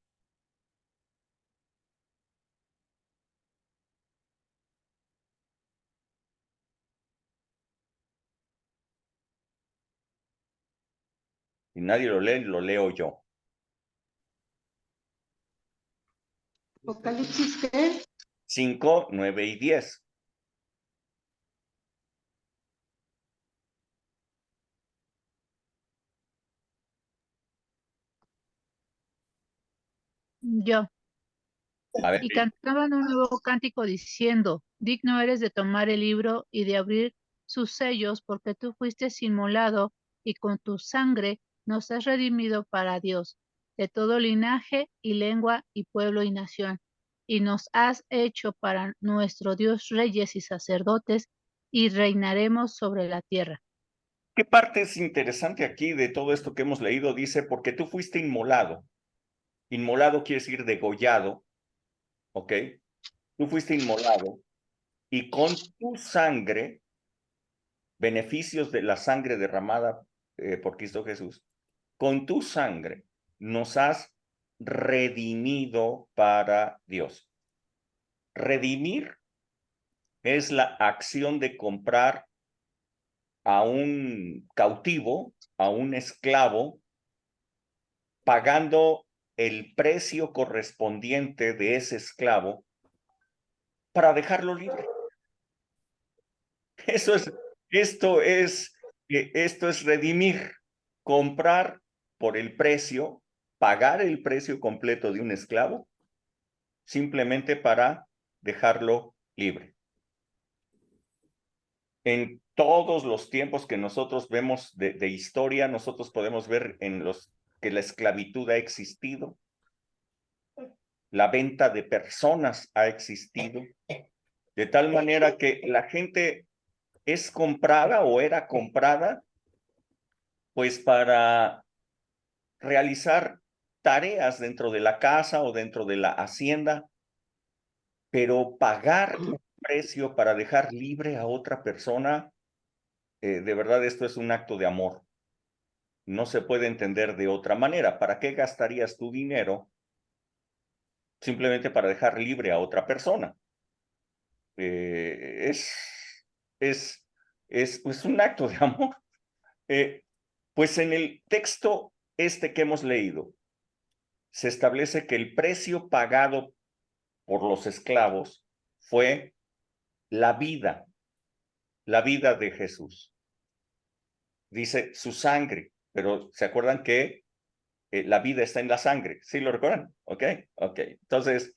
Si nadie lo lee, lo leo yo. Apocalipsis, ¿qué? 5, 9 y 10. Yo. A ver, Y cantaban un nuevo cántico diciendo, digno eres de tomar el libro y de abrir sus sellos, porque tú fuiste inmolado y con tu sangre nos has redimido para Dios, de todo linaje y lengua y pueblo y nación, y nos has hecho para nuestro Dios reyes y sacerdotes, y reinaremos sobre la tierra. ¿qué parte es interesante aquí de todo esto que hemos leído? Dice, porque tú fuiste inmolado. Inmolado quiere decir degollado, ¿ok? Tú fuiste inmolado y con tu sangre, beneficios de la sangre derramada por Cristo Jesús, con tu sangre nos has redimido para Dios. Redimir es la acción de comprar a un cautivo, a un esclavo, pagando el precio correspondiente de ese esclavo para dejarlo libre. Esto es redimir, comprar por el precio, pagar el precio completo de un esclavo, simplemente para dejarlo libre. En todos los tiempos que nosotros vemos de historia, nosotros podemos ver en los que la esclavitud ha existido, la venta de personas ha existido, de tal manera que la gente es comprada o era comprada pues para realizar tareas dentro de la casa o dentro de la hacienda, pero pagar un precio para dejar libre a otra persona, de verdad esto es un acto de amor. No se puede entender de otra manera. ¿Para qué gastarías tu dinero simplemente para dejar libre a otra persona? Es pues un acto de amor. Pues en el texto que hemos leído, se establece que el precio pagado por los esclavos fue la vida de Jesús. dice su sangre, pero ¿se acuerdan que la vida está en la sangre? ¿Sí lo recuerdan? Ok. Entonces,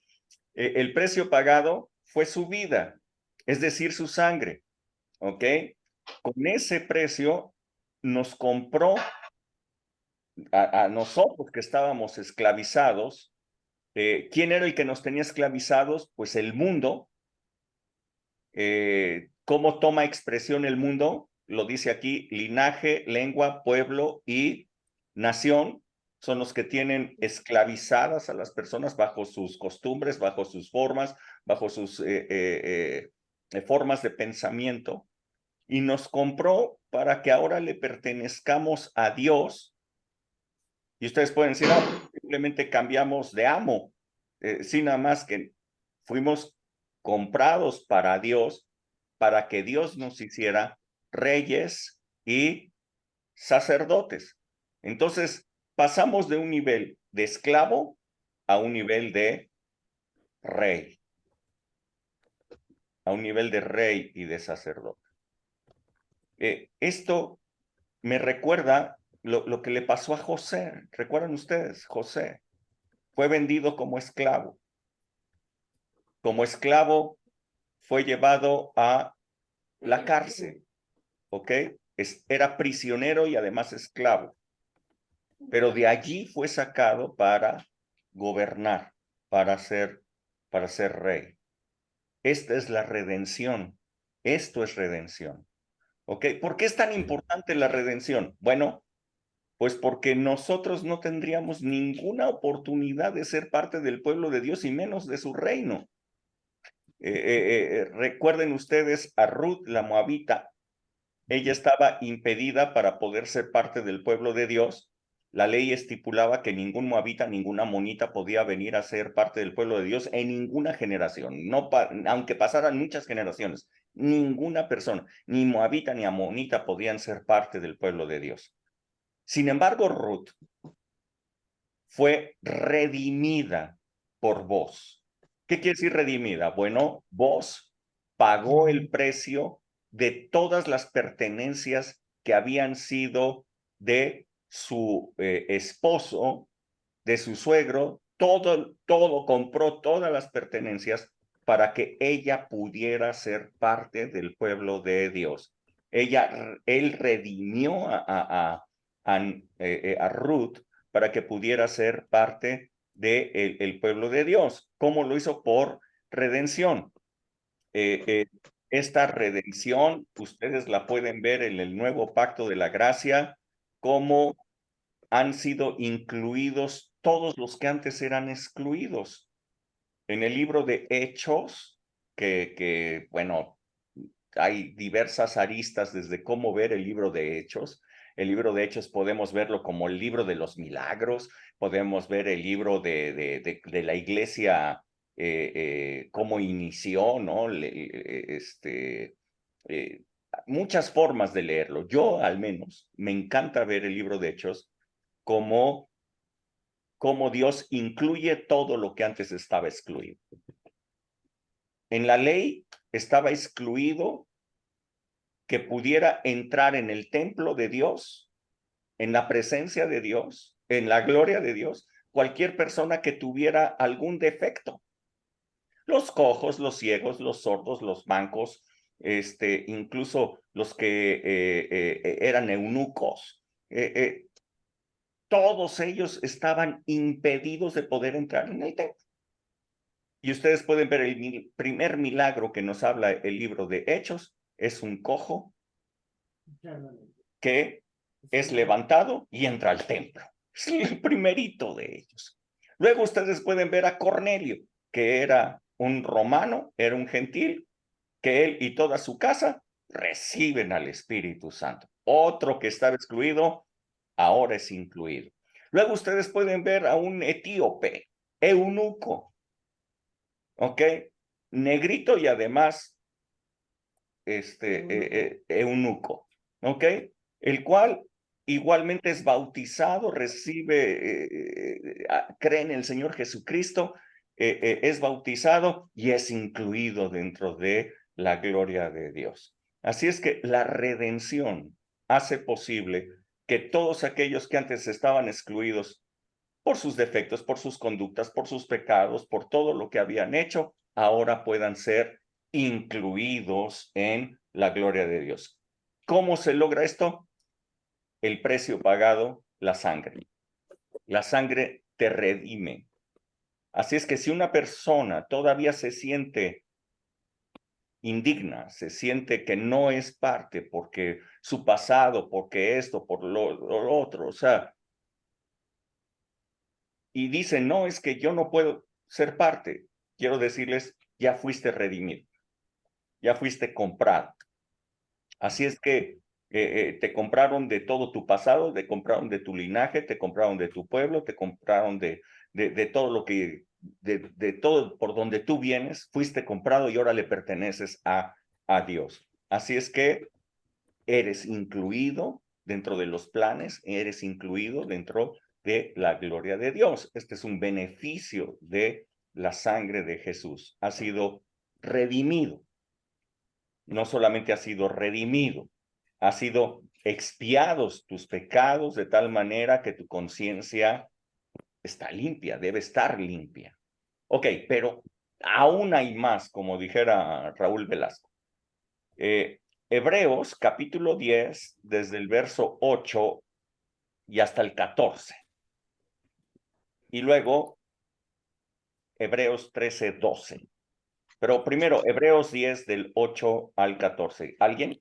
el precio pagado fue su vida, es decir, su sangre. ¿Ok? Con ese precio nos compró a nosotros que estábamos esclavizados. ¿Quién era el que nos tenía esclavizados? Pues el mundo. ¿Cómo toma expresión el mundo? Lo dice aquí: linaje, lengua, pueblo y nación son los que tienen esclavizadas a las personas bajo sus costumbres, bajo sus formas, bajo sus formas de pensamiento, y nos compró para que ahora le pertenezcamos a Dios. Y ustedes pueden decir, simplemente cambiamos de amo. Sí, nada más que fuimos comprados para Dios, para que Dios nos hiciera reyes y sacerdotes. Entonces, pasamos de un nivel de esclavo a un nivel de rey. A un nivel de rey y de sacerdote. Esto me recuerda lo que le pasó a José. ¿Recuerdan ustedes? José fue vendido como esclavo. Como esclavo fue llevado a la cárcel, ¿ok? Era prisionero y además esclavo. Pero de allí fue sacado para gobernar, para ser rey. Esta es la redención. Esto es redención. ¿Ok? ¿Por qué es tan importante la redención? Bueno, pues porque nosotros no tendríamos ninguna oportunidad de ser parte del pueblo de Dios y menos de su reino. Recuerden ustedes a Ruth, la moabita. Ella estaba impedida para poder ser parte del pueblo de Dios. La ley estipulaba que ningún moabita, ninguna amonita podía venir a ser parte del pueblo de Dios en ninguna generación. No, aunque pasaran muchas generaciones, ninguna persona, ni moabita ni amonita, podían ser parte del pueblo de Dios. Sin embargo, Ruth fue redimida por Boz. ¿Qué quiere decir redimida? Bueno, Boz pagó el precio de todas las pertenencias que habían sido de su esposo, de su suegro, todo compró todas las pertenencias para que ella pudiera ser parte del pueblo de Dios. Él redimió a Ruth para que pudiera ser parte del pueblo de Dios. ¿Cómo lo hizo? Por redención. Esta redención, ustedes la pueden ver en el nuevo pacto de la gracia, cómo han sido incluidos todos los que antes eran excluidos. En el libro de Hechos, bueno, hay diversas aristas desde cómo ver el libro de Hechos. El libro de Hechos podemos verlo como el libro de los milagros, podemos ver el libro de la iglesia, cómo inició, ¿no? Muchas formas de leerlo. Yo, al menos, me encanta ver el libro de Hechos como Dios incluye todo lo que antes estaba excluido. En la ley estaba excluido que pudiera entrar en el templo de Dios, en la presencia de Dios, en la gloria de Dios, cualquier persona que tuviera algún defecto. Los cojos, los ciegos, los sordos, los mancos, incluso los que eran eunucos, todos ellos estaban impedidos de poder entrar en el templo. Y ustedes pueden ver el primer milagro que nos habla el libro de Hechos, es un cojo que es levantado y entra al templo. Es el primerito de ellos. Luego ustedes pueden ver a Cornelio, que era un romano, era un gentil, que él y toda su casa reciben al Espíritu Santo. Otro que estaba excluido, ahora es incluido. Luego ustedes pueden ver a un etíope, eunuco, ¿ok? Negrito y además eunuco, ¿ok? El cual igualmente es bautizado, recibe, cree en el Señor Jesucristo, es bautizado y es incluido dentro de la gloria de Dios. Así es que la redención hace posible que todos aquellos que antes estaban excluidos por sus defectos, por sus conductas, por sus pecados, por todo lo que habían hecho, ahora puedan ser incluidos en la gloria de Dios. ¿Cómo se logra esto? El precio pagado, la sangre. La sangre te redime. Así es que si una persona todavía se siente indigna, se siente que no es parte porque su pasado, porque esto, por lo otro, o sea, y dice, no, es que yo no puedo ser parte, quiero decirles, ya fuiste redimido, ya fuiste comprado. Así es que te compraron de todo tu pasado, te compraron de tu linaje, te compraron de tu pueblo, te compraron de todo lo que, de todo por donde tú vienes, fuiste comprado y ahora le perteneces a Dios. Así es que eres incluido dentro de los planes, eres incluido dentro de la gloria de Dios. Este es un beneficio de la sangre de Jesús. Ha sido redimido. No solamente ha sido redimido, ha sido expiados tus pecados de tal manera que tu conciencia está limpia, debe estar limpia. Ok, pero aún hay más, como dijera Raúl Velasco. Hebreos capítulo 10, desde el verso 8 y hasta el 14. Y luego Hebreos 13, 12. Pero primero, Hebreos 10 del 8 al 14. ¿Alguien?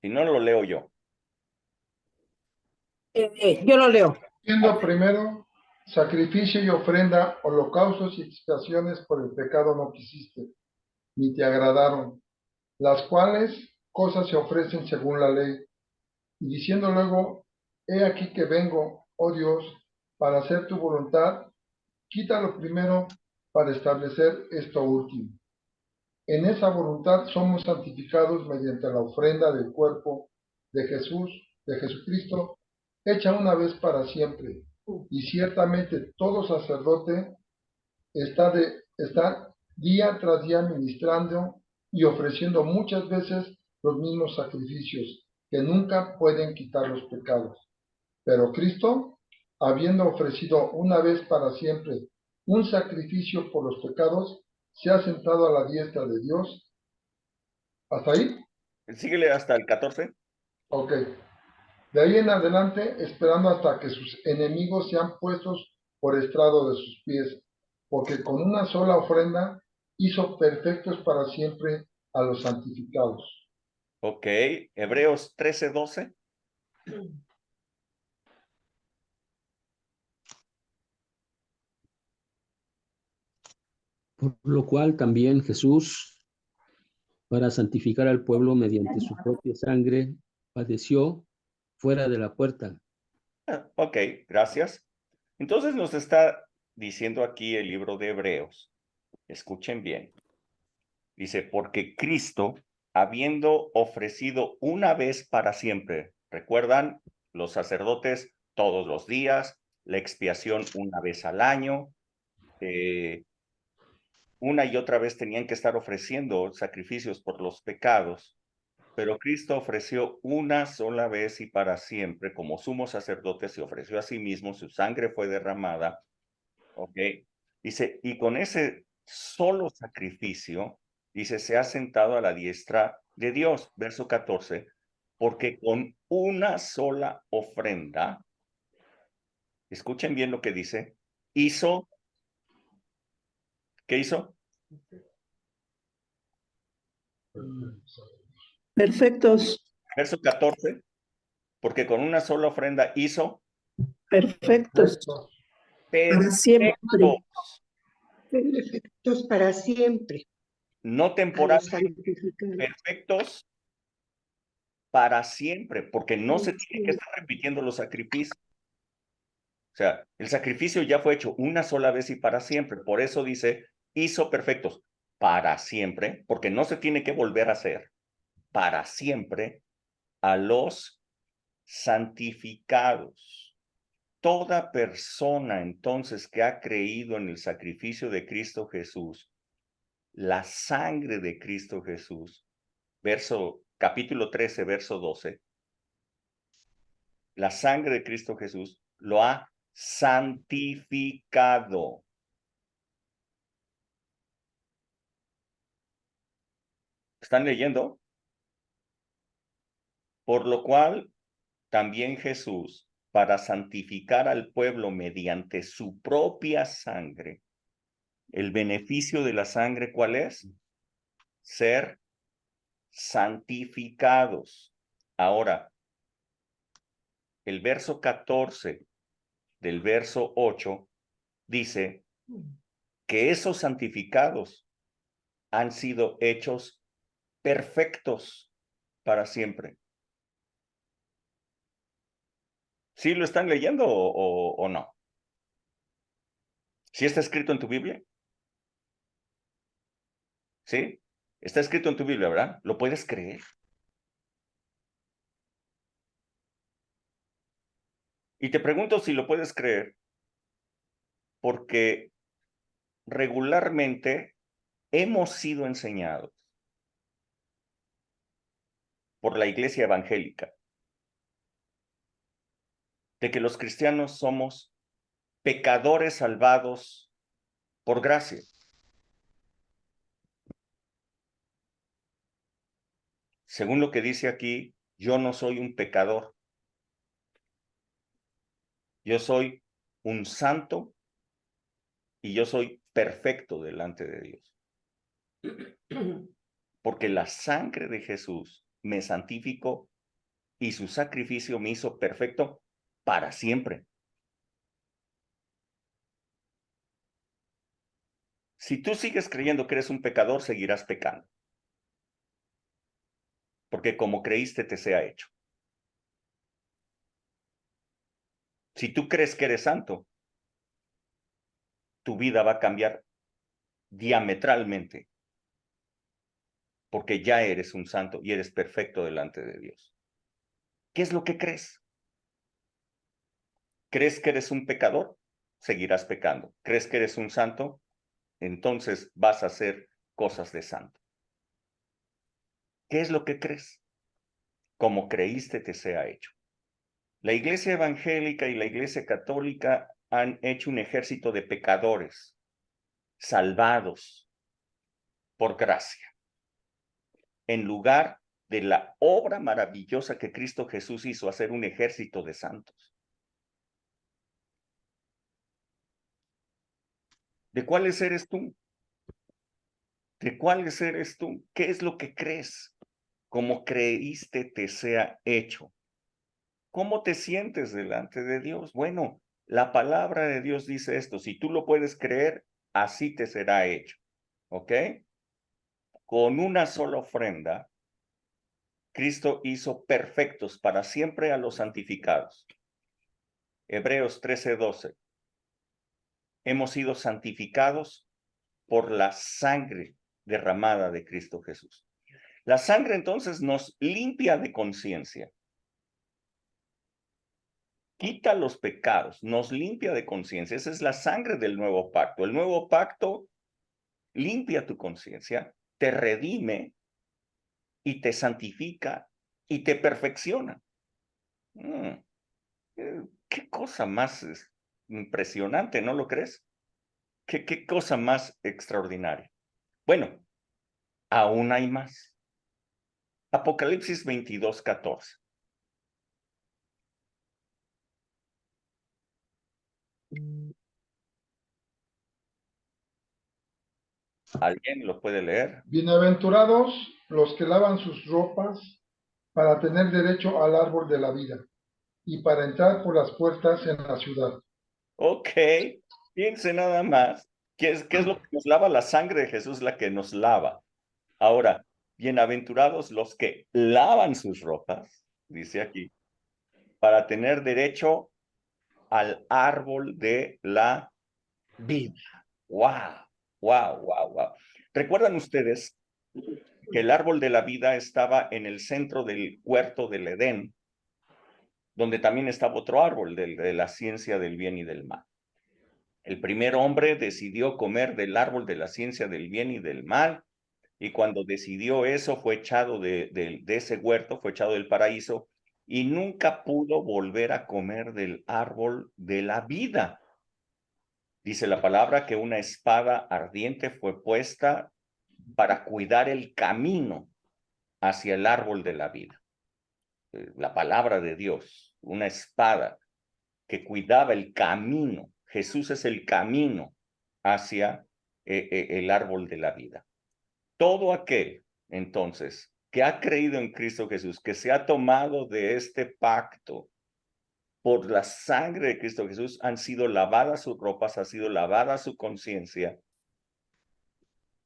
Si no, lo leo yo. Yo lo leo. Siendo primero sacrificio y ofrenda, holocaustos y expiaciones por el pecado no quisiste, ni te agradaron, las cuales cosas se ofrecen según la ley. Y diciendo luego, he aquí que vengo, oh Dios, para hacer tu voluntad, quita lo primero para establecer esto último. En esa voluntad somos santificados mediante la ofrenda del cuerpo de Jesucristo, hecha una vez para siempre. Y ciertamente todo sacerdote está día tras día ministrando y ofreciendo muchas veces los mismos sacrificios que nunca pueden quitar los pecados. Pero Cristo, habiendo ofrecido una vez para siempre un sacrificio por los pecados, se ha sentado a la diestra de Dios. ¿Hasta ahí? Síguele hasta el 14. Ok. De ahí en adelante, esperando hasta que sus enemigos sean puestos por estrado de sus pies, porque con una sola ofrenda hizo perfectos para siempre a los santificados. Ok, Hebreos 13, 12. Por lo cual también Jesús, para santificar al pueblo mediante su propia sangre, padeció fuera de la puerta. Ok, gracias. Entonces nos está diciendo aquí el libro de Hebreos. Escuchen bien. Dice, porque Cristo, habiendo ofrecido una vez para siempre, ¿recuerdan? Los sacerdotes todos los días, la expiación una vez al año, una y otra vez tenían que estar ofreciendo sacrificios por los pecados, pero Cristo ofreció una sola vez y para siempre, como sumo sacerdote se ofreció a sí mismo, su sangre fue derramada, ¿ok? Dice, y con ese solo sacrificio, dice, se ha sentado a la diestra de Dios, verso 14, porque con una sola ofrenda, escuchen bien lo que dice, hizo, ¿qué hizo? Perfectos, Verso 14, porque con una sola ofrenda hizo perfectos, para siempre. perfectos, Perfectos para siempre. no A los temporales, santificados. perfectos para siempre, porque no se tiene que estar repitiendo los sacrificios. O sea, el sacrificio ya fue hecho una sola vez y para siempre. Por eso dice, hizo perfectos para siempre, porque no se tiene que volver a hacer para siempre a los santificados. Toda persona entonces que ha creído en el sacrificio de Cristo Jesús, la sangre de Cristo Jesús, capítulo 13, verso 12, la sangre de Cristo Jesús lo ha santificado. ¿Están leyendo? Por lo cual, también Jesús, para santificar al pueblo mediante su propia sangre, el beneficio de la sangre, ¿cuál es? Ser santificados. Ahora, el verso 14 del verso 8 dice que esos santificados han sido hechos perfectos para siempre. ¿Sí lo están leyendo o no? ¿Sí está escrito en tu Biblia? ¿Sí? Está escrito en tu Biblia, ¿verdad? ¿Lo puedes creer? Y te pregunto si lo puedes creer, porque regularmente hemos sido enseñados por la iglesia evangélica de que los cristianos somos pecadores salvados por gracia. Según lo que dice aquí, yo no soy un pecador. Yo soy un santo y yo soy perfecto delante de Dios. Porque la sangre de Jesús me santificó y su sacrificio me hizo perfecto para siempre. Si tú sigues creyendo que eres un pecador, seguirás pecando. Porque como creíste te sea hecho. Si tú crees que eres santo, tu vida va a cambiar diametralmente. Porque ya eres un santo y eres perfecto delante de Dios. ¿Qué es lo que crees? ¿Crees que eres un pecador? Seguirás pecando. ¿Crees que eres un santo? Entonces vas a hacer cosas de santo. ¿Qué es lo que crees? Como creíste te sea hecho. La iglesia evangélica y la iglesia católica han hecho un ejército de pecadores salvados por gracia, en lugar de la obra maravillosa que Cristo Jesús hizo, hacer un ejército de santos. ¿De cuáles eres tú? ¿De cuáles eres tú? ¿Qué es lo que crees? Como creíste te sea hecho. ¿Cómo te sientes delante de Dios? Bueno, la palabra de Dios dice esto. Si tú lo puedes creer, así te será hecho. ¿Ok? Con una sola ofrenda, Cristo hizo perfectos para siempre a los santificados. Hebreos 13:12. Hemos sido santificados por la sangre derramada de Cristo Jesús. La sangre entonces nos limpia de conciencia. Quita los pecados, nos limpia de conciencia. Esa es la sangre del nuevo pacto. El nuevo pacto limpia tu conciencia, te redime y te santifica y te perfecciona. Qué cosa más impresionante, ¿no lo crees? Qué cosa más extraordinaria. Bueno, aún hay más. Apocalipsis 22:14. ¿Alguien lo puede leer? Bienaventurados los que lavan sus ropas para tener derecho al árbol de la vida y para entrar por las puertas en la ciudad. Ok, fíjense nada más. ¿Qué es lo que nos lava? La sangre de Jesús, la que nos lava. Ahora, bienaventurados los que lavan sus ropas, dice aquí, para tener derecho al árbol de la vida. ¡Wow! ¡Wow! ¡Wow! ¡Wow! ¿Recuerdan ustedes que el árbol de la vida estaba en el centro del huerto del Edén? donde también estaba otro árbol de la ciencia del bien y del mal. El primer hombre decidió comer del árbol de la ciencia del bien y del mal, y cuando decidió eso fue echado de ese huerto, fue echado del paraíso, y nunca pudo volver a comer del árbol de la vida. Dice la palabra que una espada ardiente fue puesta para cuidar el camino hacia el árbol de la vida. La palabra de Dios, una espada que cuidaba el camino. Jesús es el camino hacia el árbol de la vida. Todo aquel, entonces, que ha creído en Cristo Jesús, que se ha tomado de este pacto por la sangre de Cristo Jesús, han sido lavadas sus ropas, ha sido lavada su conciencia,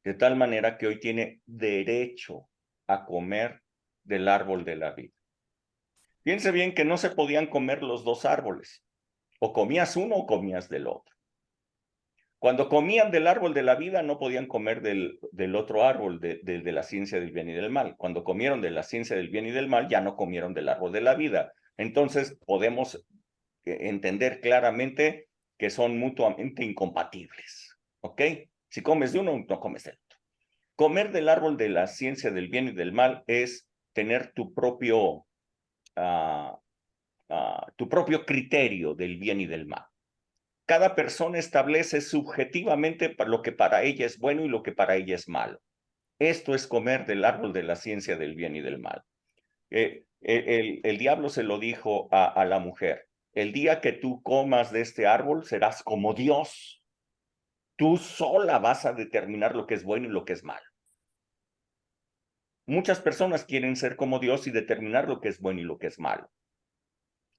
de tal manera que hoy tiene derecho a comer del árbol de la vida. Piense bien que no se podían comer los dos árboles. O comías uno o comías del otro. Cuando comían del árbol de la vida, no podían comer del otro árbol, de la ciencia del bien y del mal. Cuando comieron de la ciencia del bien y del mal, ya no comieron del árbol de la vida. Entonces, podemos entender claramente que son mutuamente incompatibles. ¿Ok? Si comes de uno, no comes del otro. Comer del árbol de la ciencia del bien y del mal es tener tu propio criterio del bien y del mal. Cada persona establece subjetivamente lo que para ella es bueno y lo que para ella es malo. Esto es comer del árbol de la ciencia del bien y del mal. El diablo se lo dijo a la mujer: el día que tú comas de este árbol serás como Dios. Tú sola vas a determinar lo que es bueno y lo que es malo. Muchas personas quieren ser como Dios y determinar lo que es bueno y lo que es malo.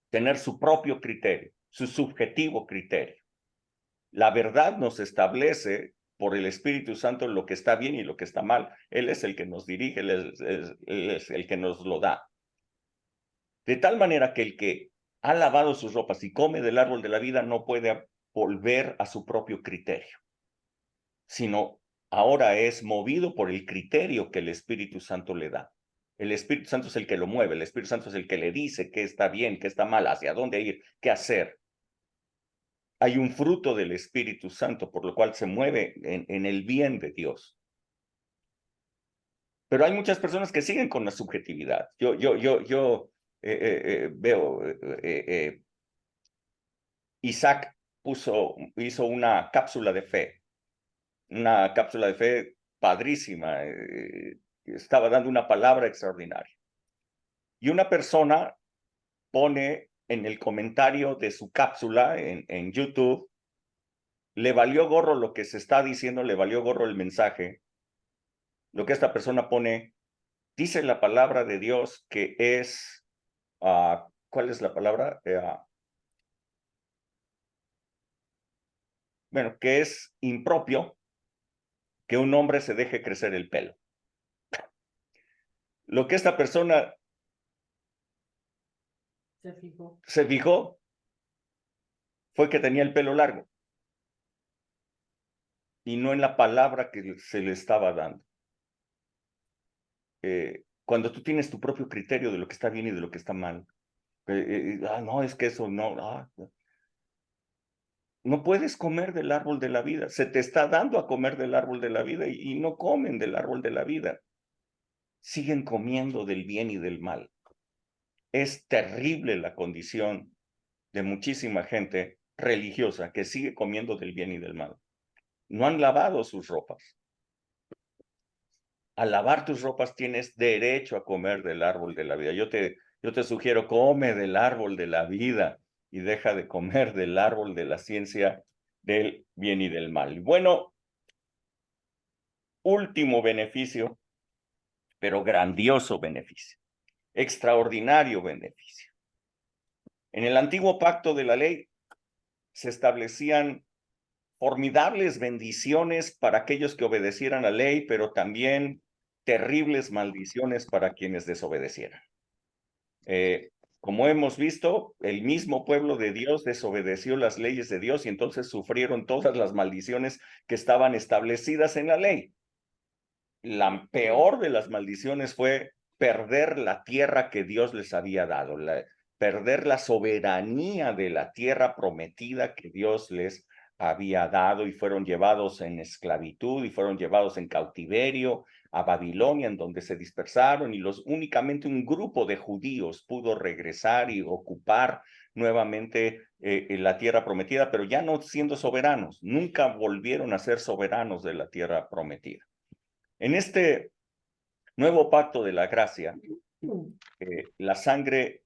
Tener su propio criterio, su subjetivo criterio. La verdad nos establece por el Espíritu Santo lo que está bien y lo que está mal. Él es el que nos dirige, él es el que nos lo da. De tal manera que el que ha lavado sus ropas y come del árbol de la vida no puede volver a su propio criterio, sino ahora es movido por el criterio que el Espíritu Santo le da. El Espíritu Santo es el que lo mueve, el Espíritu Santo es el que le dice qué está bien, qué está mal, hacia dónde ir, qué hacer. Hay un fruto del Espíritu Santo, por lo cual se mueve en el bien de Dios. Pero hay muchas personas que siguen con la subjetividad. Yo veo, Isaac hizo una cápsula de fe padrísima. Estaba dando una palabra extraordinaria. Y una persona pone en el comentario de su cápsula en YouTube: le valió gorro lo que se está diciendo, le valió gorro el mensaje. Lo que esta persona pone: dice la palabra de Dios que es, ¿cuál es la palabra? Bueno, que es impropio que un hombre se deje crecer el pelo. Lo que esta persona se fijó fue que tenía el pelo largo y no en la palabra que se le estaba dando. Cuando tú tienes tu propio criterio de lo que está bien y de lo que está mal, no, es que eso no, no puedes comer del árbol de la vida. Se te está dando a comer del árbol de la vida y no comen del árbol de la vida. Siguen comiendo del bien y del mal. Es terrible la condición de muchísima gente religiosa que sigue comiendo del bien y del mal. No han lavado sus ropas. Al lavar tus ropas tienes derecho a comer del árbol de la vida. Yo te sugiero, come del árbol de la vida y deja de comer del árbol de la ciencia del bien y del mal. Bueno, último beneficio, pero grandioso beneficio, extraordinario beneficio. En el antiguo pacto de la ley se establecían formidables bendiciones para aquellos que obedecieran la ley, pero también terribles maldiciones para quienes desobedecieran. Como hemos visto, el mismo pueblo de Dios desobedeció las leyes de Dios y entonces sufrieron todas las maldiciones que estaban establecidas en la ley. La peor de las maldiciones fue perder la tierra que Dios les había dado, perder la soberanía de la tierra prometida que Dios les había dado, y fueron llevados en esclavitud y fueron llevados en cautiverio a Babilonia, en donde se dispersaron, y únicamente un grupo de judíos pudo regresar y ocupar nuevamente la tierra prometida, pero ya no siendo soberanos. Nunca volvieron a ser soberanos de la tierra prometida. En este nuevo pacto de la gracia, la sangre,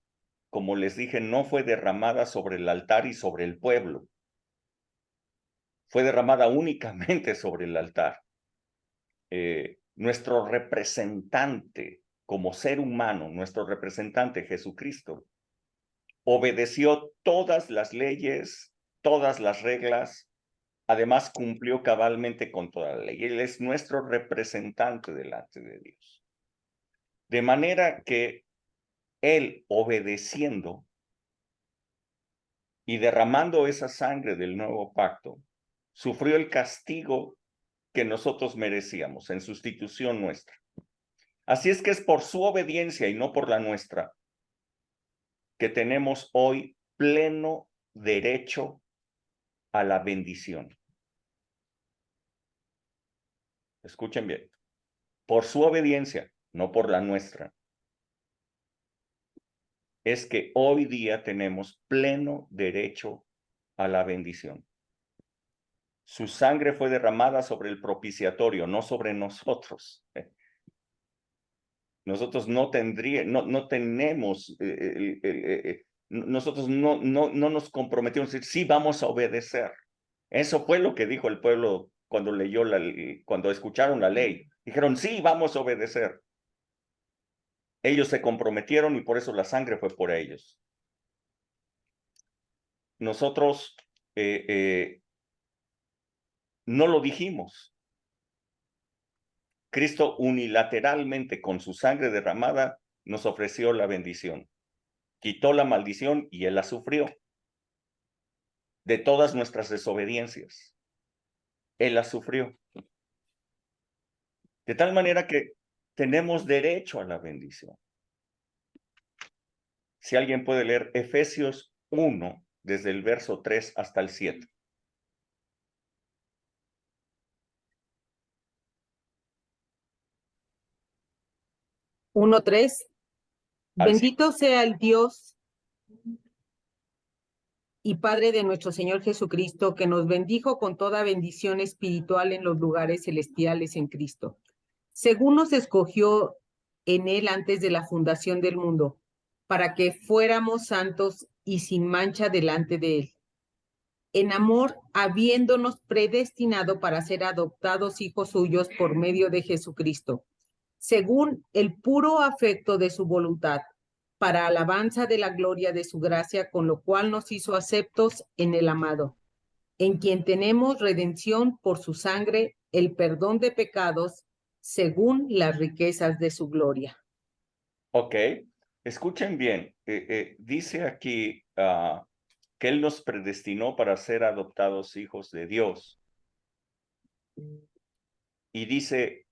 como les dije, no fue derramada sobre el altar y sobre el pueblo. Fue derramada únicamente sobre el altar. Nuestro representante como ser humano, nuestro representante Jesucristo, obedeció todas las leyes, todas las reglas, además cumplió cabalmente con toda la ley. Él es nuestro representante delante de Dios. De manera que él, obedeciendo y derramando esa sangre del nuevo pacto, sufrió el castigo que nosotros merecíamos en sustitución nuestra. Así es que es por su obediencia y no por la nuestra que tenemos hoy pleno derecho a la bendición. Escuchen bien. Por su obediencia, no por la nuestra, es que hoy día tenemos pleno derecho a la bendición. Su sangre fue derramada sobre el propiciatorio, no sobre nosotros. Nosotros no tenemos, nosotros no nos comprometimos a decir, sí, vamos a obedecer. Eso fue lo que dijo el pueblo cuando cuando escucharon la ley. Dijeron, sí, vamos a obedecer. Ellos se comprometieron y por eso la sangre fue por ellos. Nosotros no lo dijimos. Cristo unilateralmente, con su sangre derramada, nos ofreció la bendición. Quitó la maldición y él la sufrió. De todas nuestras desobediencias, él la sufrió. De tal manera que tenemos derecho a la bendición. Si alguien puede leer Efesios 1, desde el verso 3 hasta el 7. Uno, 3. Al Bendito sea el Dios y Padre de nuestro Señor Jesucristo, que nos bendijo con toda bendición espiritual en los lugares celestiales en Cristo, según nos escogió en Él antes de la fundación del mundo, para que fuéramos santos y sin mancha delante de Él. En amor, habiéndonos predestinado para ser adoptados hijos suyos por medio de Jesucristo, según el puro afecto de su voluntad, para alabanza de la gloria de su gracia, con lo cual nos hizo aceptos en el amado, en quien tenemos redención por su sangre, el perdón de pecados, según las riquezas de su gloria. Ok, escuchen bien. Dice aquí que Él nos predestinó para ser adoptados hijos de Dios. Y dice,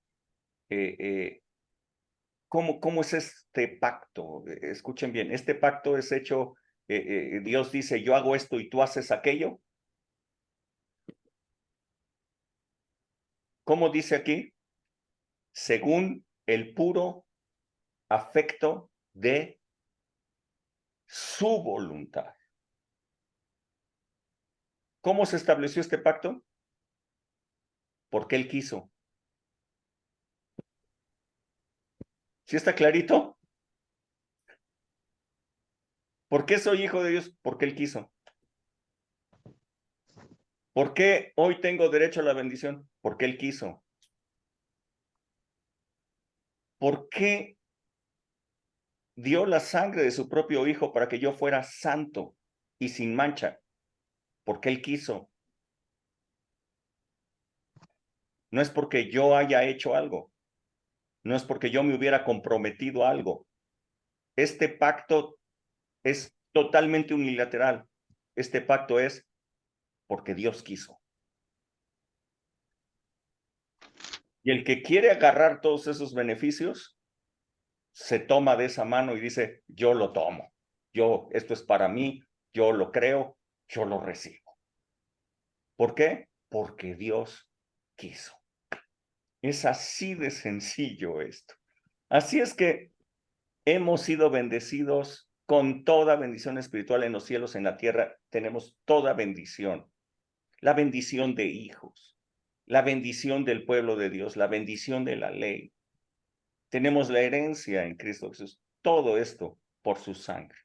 ¿cómo es este pacto? Escuchen bien, este pacto es hecho, Dios dice, yo hago esto y tú haces aquello. ¿Cómo dice aquí? Según el puro afecto de su voluntad. ¿Cómo se estableció este pacto? Porque Él quiso. ¿Sí está clarito? ¿Por qué soy hijo de Dios? Porque Él quiso. ¿Por qué hoy tengo derecho a la bendición? Porque Él quiso. ¿Por qué dio la sangre de su propio hijo para que yo fuera santo y sin mancha? Porque Él quiso. No es porque yo haya hecho algo. No es porque yo me hubiera comprometido a algo. Este pacto es totalmente unilateral. Este pacto es porque Dios quiso. Y el que quiere agarrar todos esos beneficios, se toma de esa mano y dice, yo lo tomo, esto es para mí, yo lo creo, yo lo recibo. ¿Por qué? Porque Dios quiso. Es así de sencillo esto. Así es que hemos sido bendecidos con toda bendición espiritual en los cielos, en la tierra. Tenemos toda bendición. La bendición de hijos, la bendición del pueblo de Dios, la bendición de la ley. Tenemos la herencia en Cristo Jesús. Todo esto por su sangre.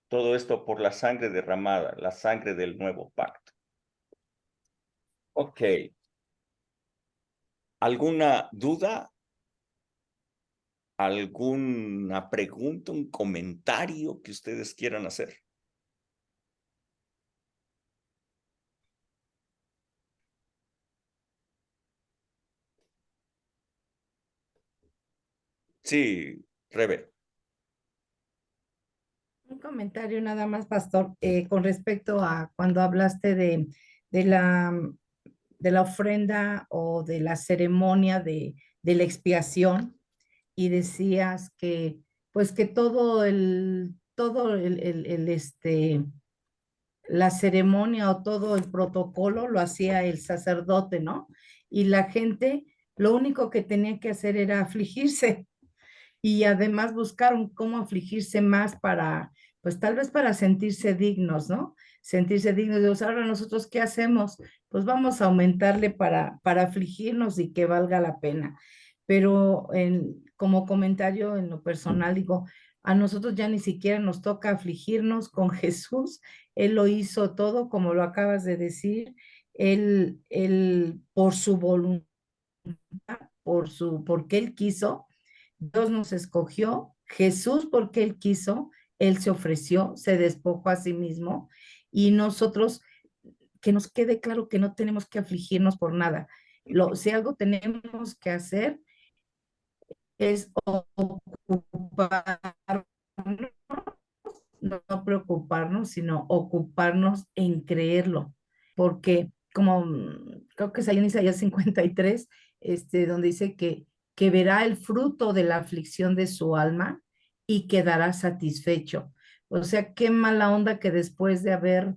Todo esto por la sangre derramada, la sangre del nuevo pacto. Ok. ¿Alguna duda? ¿Alguna pregunta, un comentario que ustedes quieran hacer? Sí, Rebe. Un comentario nada más, pastor, con respecto a cuando hablaste de de la ofrenda o de la ceremonia de la expiación y decías que, pues que la ceremonia o todo el protocolo lo hacía el sacerdote, ¿no? Y la gente, lo único que tenía que hacer era afligirse y además buscaron cómo afligirse más para, pues tal vez para sentirse dignos, ¿no? Sentirse dignos de, ahora nosotros, ¿qué hacemos? Pues vamos a aumentarle para afligirnos y que valga la pena. Pero como comentario en lo personal, digo, a nosotros ya ni siquiera nos toca afligirnos con Jesús. Él lo hizo todo, como lo acabas de decir, él por su voluntad, porque Él quiso, Dios nos escogió, Jesús porque Él quiso, Él se ofreció, se despojó a sí mismo y nosotros, que nos quede claro que no tenemos que afligirnos por nada. Si algo tenemos que hacer es ocuparnos, no preocuparnos, sino ocuparnos en creerlo, porque como creo que es ahí en Isaías 53, donde dice que verá el fruto de la aflicción de su alma y quedará satisfecho. O sea, qué mala onda que después de haber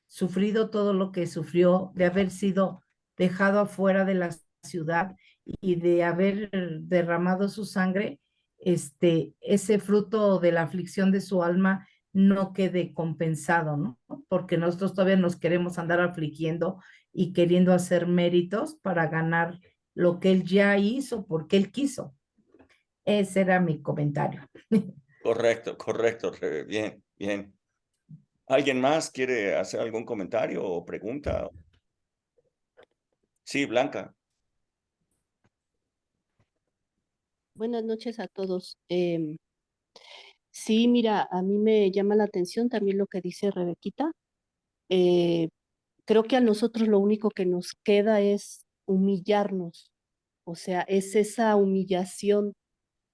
sufrido todo lo que sufrió, de haber sido dejado afuera de la ciudad y de haber derramado su sangre, ese fruto de la aflicción de su alma no quede compensado, ¿no? Porque nosotros todavía nos queremos andar afligiendo y queriendo hacer méritos para ganar lo que él ya hizo porque él quiso. Ese era mi comentario. Correcto, correcto, Rebe. Bien, bien. ¿Alguien más quiere hacer algún comentario o pregunta? Sí, Blanca. Buenas noches a todos. Sí, mira, a mí me llama la atención también lo que dice Rebequita. Eh, Creo que a nosotros lo único que nos queda es humillarnos, o sea, es esa humillación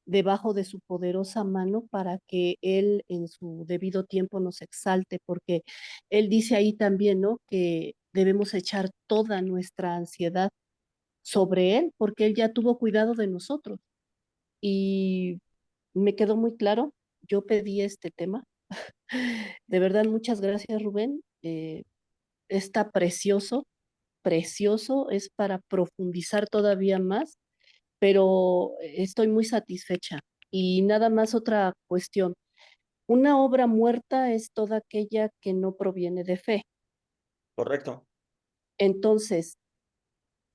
debajo de su poderosa mano para que Él en su debido tiempo nos exalte, porque Él dice ahí también, ¿no? Que debemos echar toda nuestra ansiedad sobre Él, porque Él ya tuvo cuidado de nosotros. Y me quedó muy claro, yo pedí este tema. De verdad, muchas gracias, Rubén. Está precioso, precioso, es para profundizar todavía más, pero estoy muy satisfecha. Y nada más otra cuestión. Una obra muerta es toda aquella que no proviene de fe. Correcto. Entonces,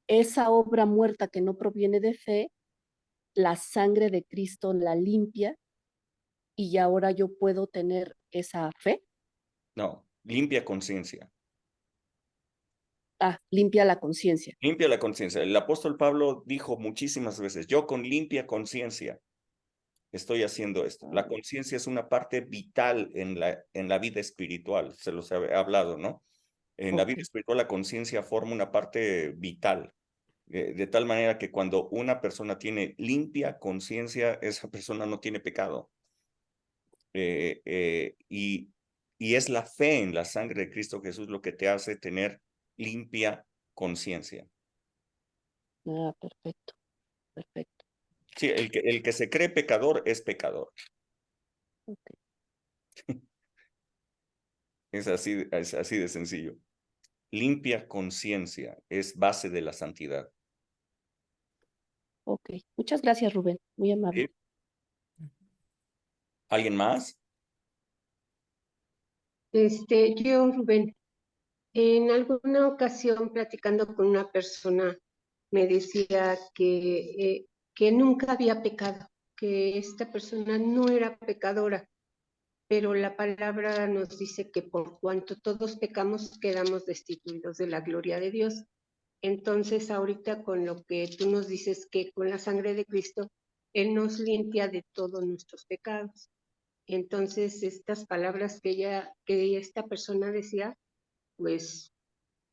esa obra muerta que no proviene de fe, la sangre de Cristo la limpia y ahora yo puedo tener esa fe. No, limpia conciencia. Ah, limpia la conciencia. Limpia la conciencia. El apóstol Pablo dijo muchísimas veces, yo con limpia conciencia estoy haciendo esto. La conciencia es una parte vital en la vida espiritual, se los he hablado, ¿no? En la vida espiritual la conciencia forma una parte vital, de tal manera que cuando una persona tiene limpia conciencia, esa persona no tiene pecado. Y es la fe en la sangre de Cristo Jesús lo que te hace tener limpia conciencia. Ah, perfecto, perfecto. Sí, el que se cree pecador es pecador. Okay. Es así de sencillo. Limpia conciencia es base de la santidad. Ok, muchas gracias, Rubén. Muy amable. ¿Sí? ¿Alguien más? Yo, Rubén, en alguna ocasión platicando con una persona me decía que nunca había pecado, que esta persona no era pecadora, pero la palabra nos dice que por cuanto todos pecamos quedamos destituidos de la gloria de Dios. Entonces, ahorita con lo que tú nos dices que con la sangre de Cristo, Él nos limpia de todos nuestros pecados. Entonces, estas palabras que esta persona decía, pues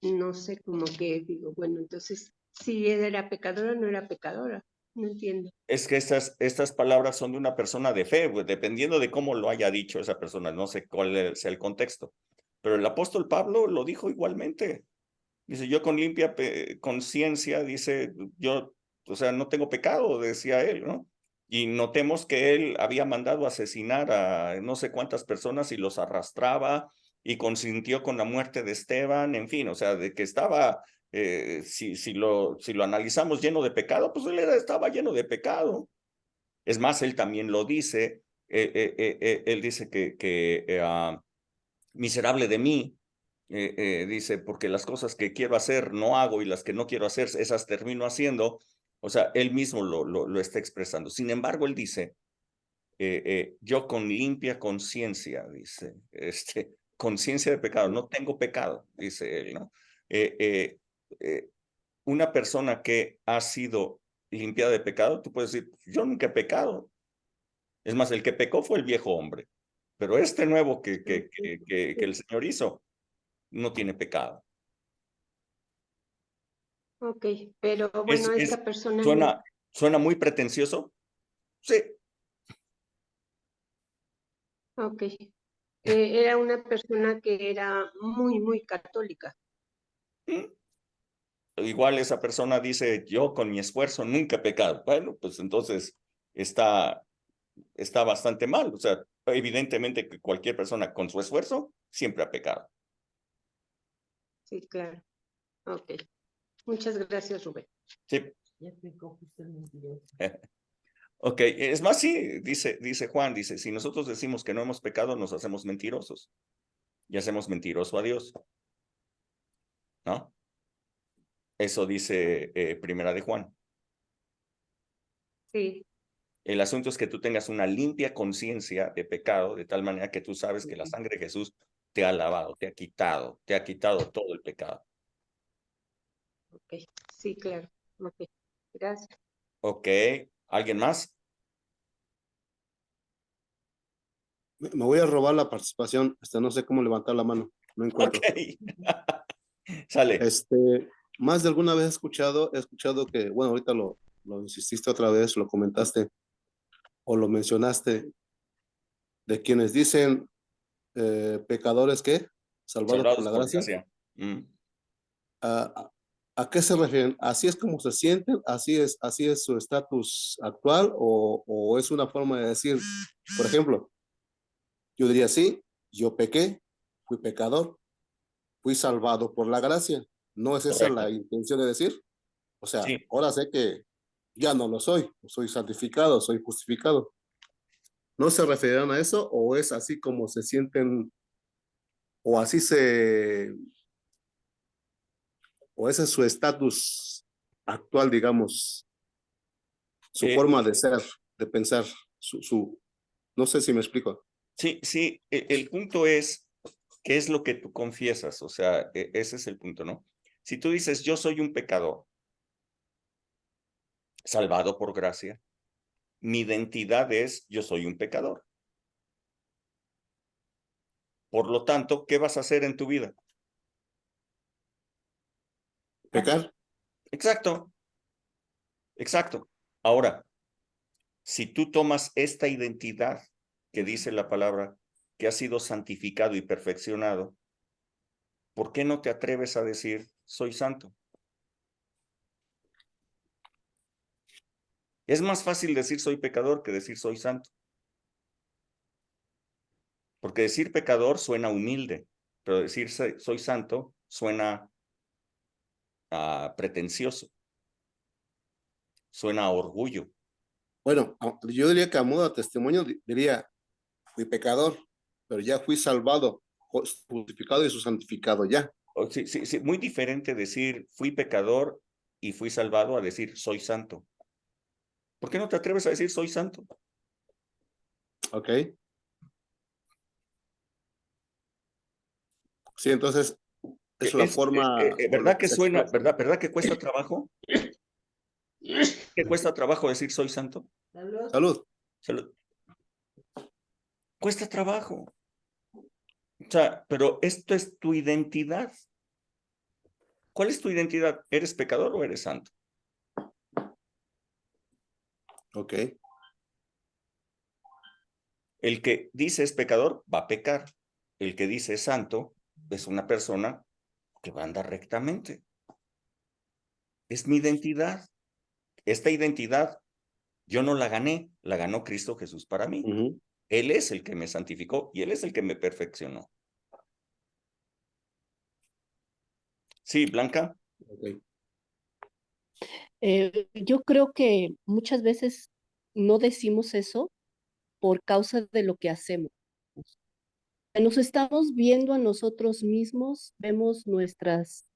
no sé, como que digo, bueno, entonces, si era pecadora o no era pecadora, no entiendo. Es que estas palabras son de una persona de fe, pues, dependiendo de cómo lo haya dicho esa persona, no sé cuál sea el contexto. Pero el apóstol Pablo lo dijo igualmente. Dice, yo con limpia conciencia, dice, yo, o sea, no tengo pecado, decía él, ¿no? Y notemos que él había mandado asesinar a no sé cuántas personas y los arrastraba y consintió con la muerte de Esteban, en fin, o sea, de que estaba, si lo analizamos lleno de pecado, pues él estaba lleno de pecado. Es más, él también lo dice, él dice que miserable de mí, dice, porque las cosas que quiero hacer no hago y las que no quiero hacer, esas termino haciendo. O sea, él mismo lo está expresando. Sin embargo, él dice, yo con limpia conciencia, dice, conciencia de pecado, no tengo pecado, dice él, ¿no? Una persona que ha sido limpiada de pecado, tú puedes decir, yo nunca he pecado. Es más, el que pecó fue el viejo hombre, pero este nuevo que el Señor hizo, no tiene pecado. Ok, pero bueno, esta persona... ¿Suena muy pretencioso? Sí. Ok. Era una persona que era muy, muy católica. Igual esa persona dice, yo con mi esfuerzo nunca he pecado. Bueno, pues entonces está bastante mal. O sea, evidentemente que cualquier persona con su esfuerzo siempre ha pecado. Sí, claro. Ok. Muchas gracias, Rubén. Sí. Ok, es más, sí, dice Juan, dice, si nosotros decimos que no hemos pecado, nos hacemos mentirosos. Y hacemos mentiroso a Dios. ¿No? Eso dice Primera de Juan. Sí. El asunto es que tú tengas una limpia conciencia de pecado, de tal manera que tú sabes que la sangre de Jesús te ha lavado, te ha quitado todo el pecado. Ok, sí, claro. Ok, gracias. Ok, ¿alguien más? Me voy a robar la participación, no sé cómo levantar la mano, no encuentro. Ok, sale. Más de alguna vez he escuchado que, bueno, ahorita lo insististe otra vez, lo comentaste o lo mencionaste, de quienes dicen pecadores que salvados por la gracia. ¿A qué se refieren? ¿Así es como se sienten? ¿Así es su estatus actual? ¿O es una forma de decir, por ejemplo, yo diría sí, yo pequé, fui pecador, fui salvado por la gracia? ¿No es esa la intención de decir? O sea, sí. ahora sé que ya no lo soy santificado, soy justificado. ¿No se referirán a eso o es así como se sienten o así o ese es su estatus actual, digamos, su forma de ser, de pensar, no sé si me explico. Sí, sí, el punto es, ¿qué es lo que tú confiesas? O sea, ese es el punto, ¿no? Si tú dices, yo soy un pecador, salvado por gracia, mi identidad es, yo soy un pecador. Por lo tanto, ¿qué vas a hacer en tu vida? ¿Pecar? Exacto, exacto. Ahora, si tú tomas esta identidad que dice la palabra, que ha sido santificado y perfeccionado, ¿por qué no te atreves a decir, soy santo? Es más fácil decir soy pecador que decir soy santo. Porque decir pecador suena humilde. pero decir soy santo suena pretencioso, suena a orgullo. Bueno, yo diría que a modo de testimonio diría, fui pecador, pero ya fui salvado, justificado y santificado ya. Sí, sí, sí, muy diferente decir fui pecador y fui salvado a decir soy santo. ¿Por qué no te atreves a decir soy santo? Ok. Sí, entonces es la forma. ¿Verdad que suena, verdad que cuesta trabajo? ¿Que cuesta trabajo decir soy santo? Salud. Salud. Cuesta trabajo. O sea, pero esto es tu identidad. ¿Cuál es tu identidad? ¿Eres pecador o eres santo? Ok. El que dice es pecador va a pecar. El que dice es santo es una persona que va a andar rectamente. Es mi identidad. Esta identidad yo no la gané, la ganó Cristo Jesús para mí. Él es el que me santificó y Él es el que me perfeccionó. Sí, Blanca. Okay. Yo creo que muchas veces no decimos eso por causa de lo que hacemos. Nos estamos viendo a nosotros mismos, vemos nuestras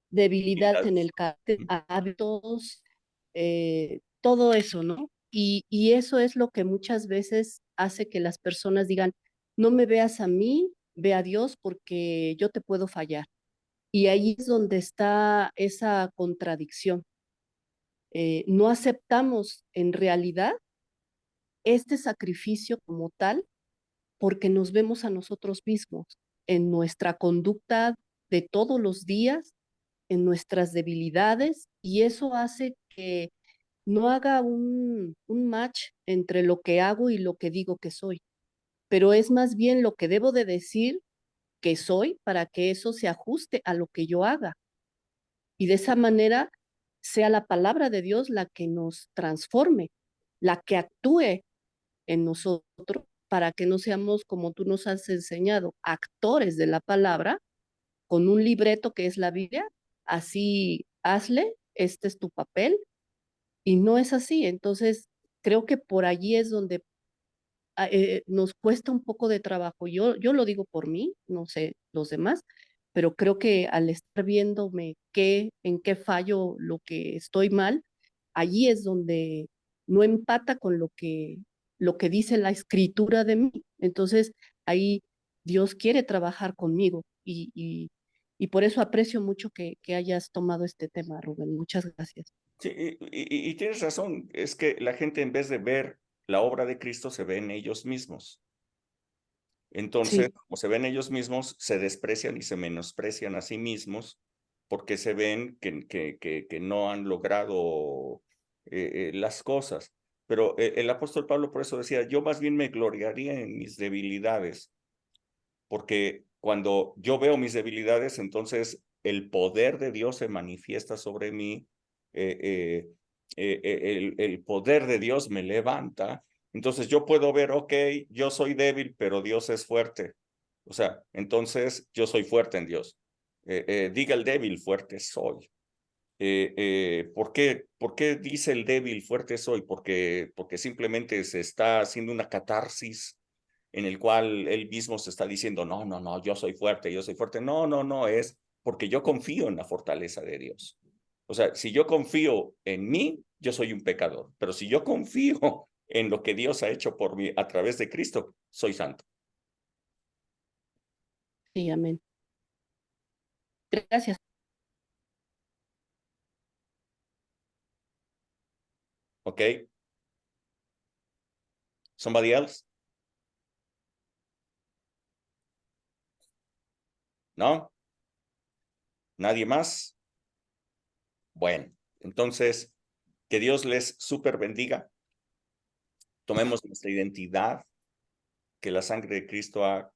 debilidades en el carácter, hábitos, todo eso, ¿no? Y eso es lo que muchas veces hace que las personas digan, no me veas a mí, ve a Dios porque yo te puedo fallar. Y ahí es donde está esa contradicción. No aceptamos en realidad este sacrificio como tal porque nos vemos a nosotros mismos en nuestra conducta de todos los días, en nuestras debilidades, y eso hace que no haga un match entre lo que hago y lo que digo que soy, pero es más bien lo que debo de decir que soy para que eso se ajuste a lo que yo haga. Y de esa manera sea la palabra de Dios la que nos transforme, la que actúe en nosotros para que no seamos, como tú nos has enseñado, actores de la palabra, con un libreto que es la Biblia, así hazle, este es tu papel, y no es así. Entonces, creo que por allí es donde nos cuesta un poco de trabajo. Yo lo digo por mí, no sé los demás, pero creo que al estar viéndome en qué fallo lo que estoy mal, allí es donde no empata con lo que dice la escritura de mí. Entonces, ahí Dios quiere trabajar conmigo y por eso aprecio mucho que hayas tomado este tema, Rubén. Muchas gracias. Sí, y tienes razón, es que la gente en vez de ver la obra de Cristo se ve en ellos mismos. Entonces, Sí. como se ven ellos mismos, se desprecian y se menosprecian a sí mismos porque se ven que no han logrado las cosas. Pero el apóstol Pablo por eso decía, yo más bien me gloriaría en mis debilidades, porque cuando yo veo mis debilidades, entonces el poder de Dios se manifiesta sobre mí, el poder de Dios me levanta, entonces yo puedo ver, ok, yo soy débil, pero Dios es fuerte. O sea, entonces yo soy fuerte en Dios. Diga el débil, fuerte soy. ¿Por qué dice el débil, fuerte soy? Porque simplemente se está haciendo una catarsis en el cual él mismo se está diciendo, no, no, no, yo soy fuerte, yo soy fuerte. No, no, no, es porque yo confío en la fortaleza de Dios. O sea, si yo confío en mí, yo soy un pecador, pero si yo confío en lo que Dios ha hecho por mí a través de Cristo, soy santo. Sí, amén. Gracias. ¿Ok? Somebody else? ¿No? ¿Nadie más? Bueno, entonces, que Dios les súper bendiga. Tomemos nuestra identidad que la sangre de Cristo ha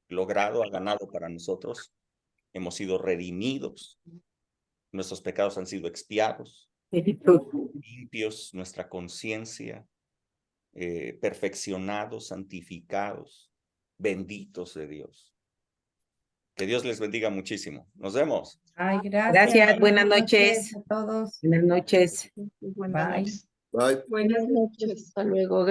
logrado, ha ganado para nosotros. Hemos sido redimidos. Nuestros pecados han sido expiados. Limpios, nuestra conciencia, perfeccionados, santificados, benditos de Dios. Que Dios les bendiga muchísimo. Nos vemos. Ay, gracias. Gracias, buenas noches. a todos. Buenas noches. Bye. Bye. Buenas noches. Hasta luego.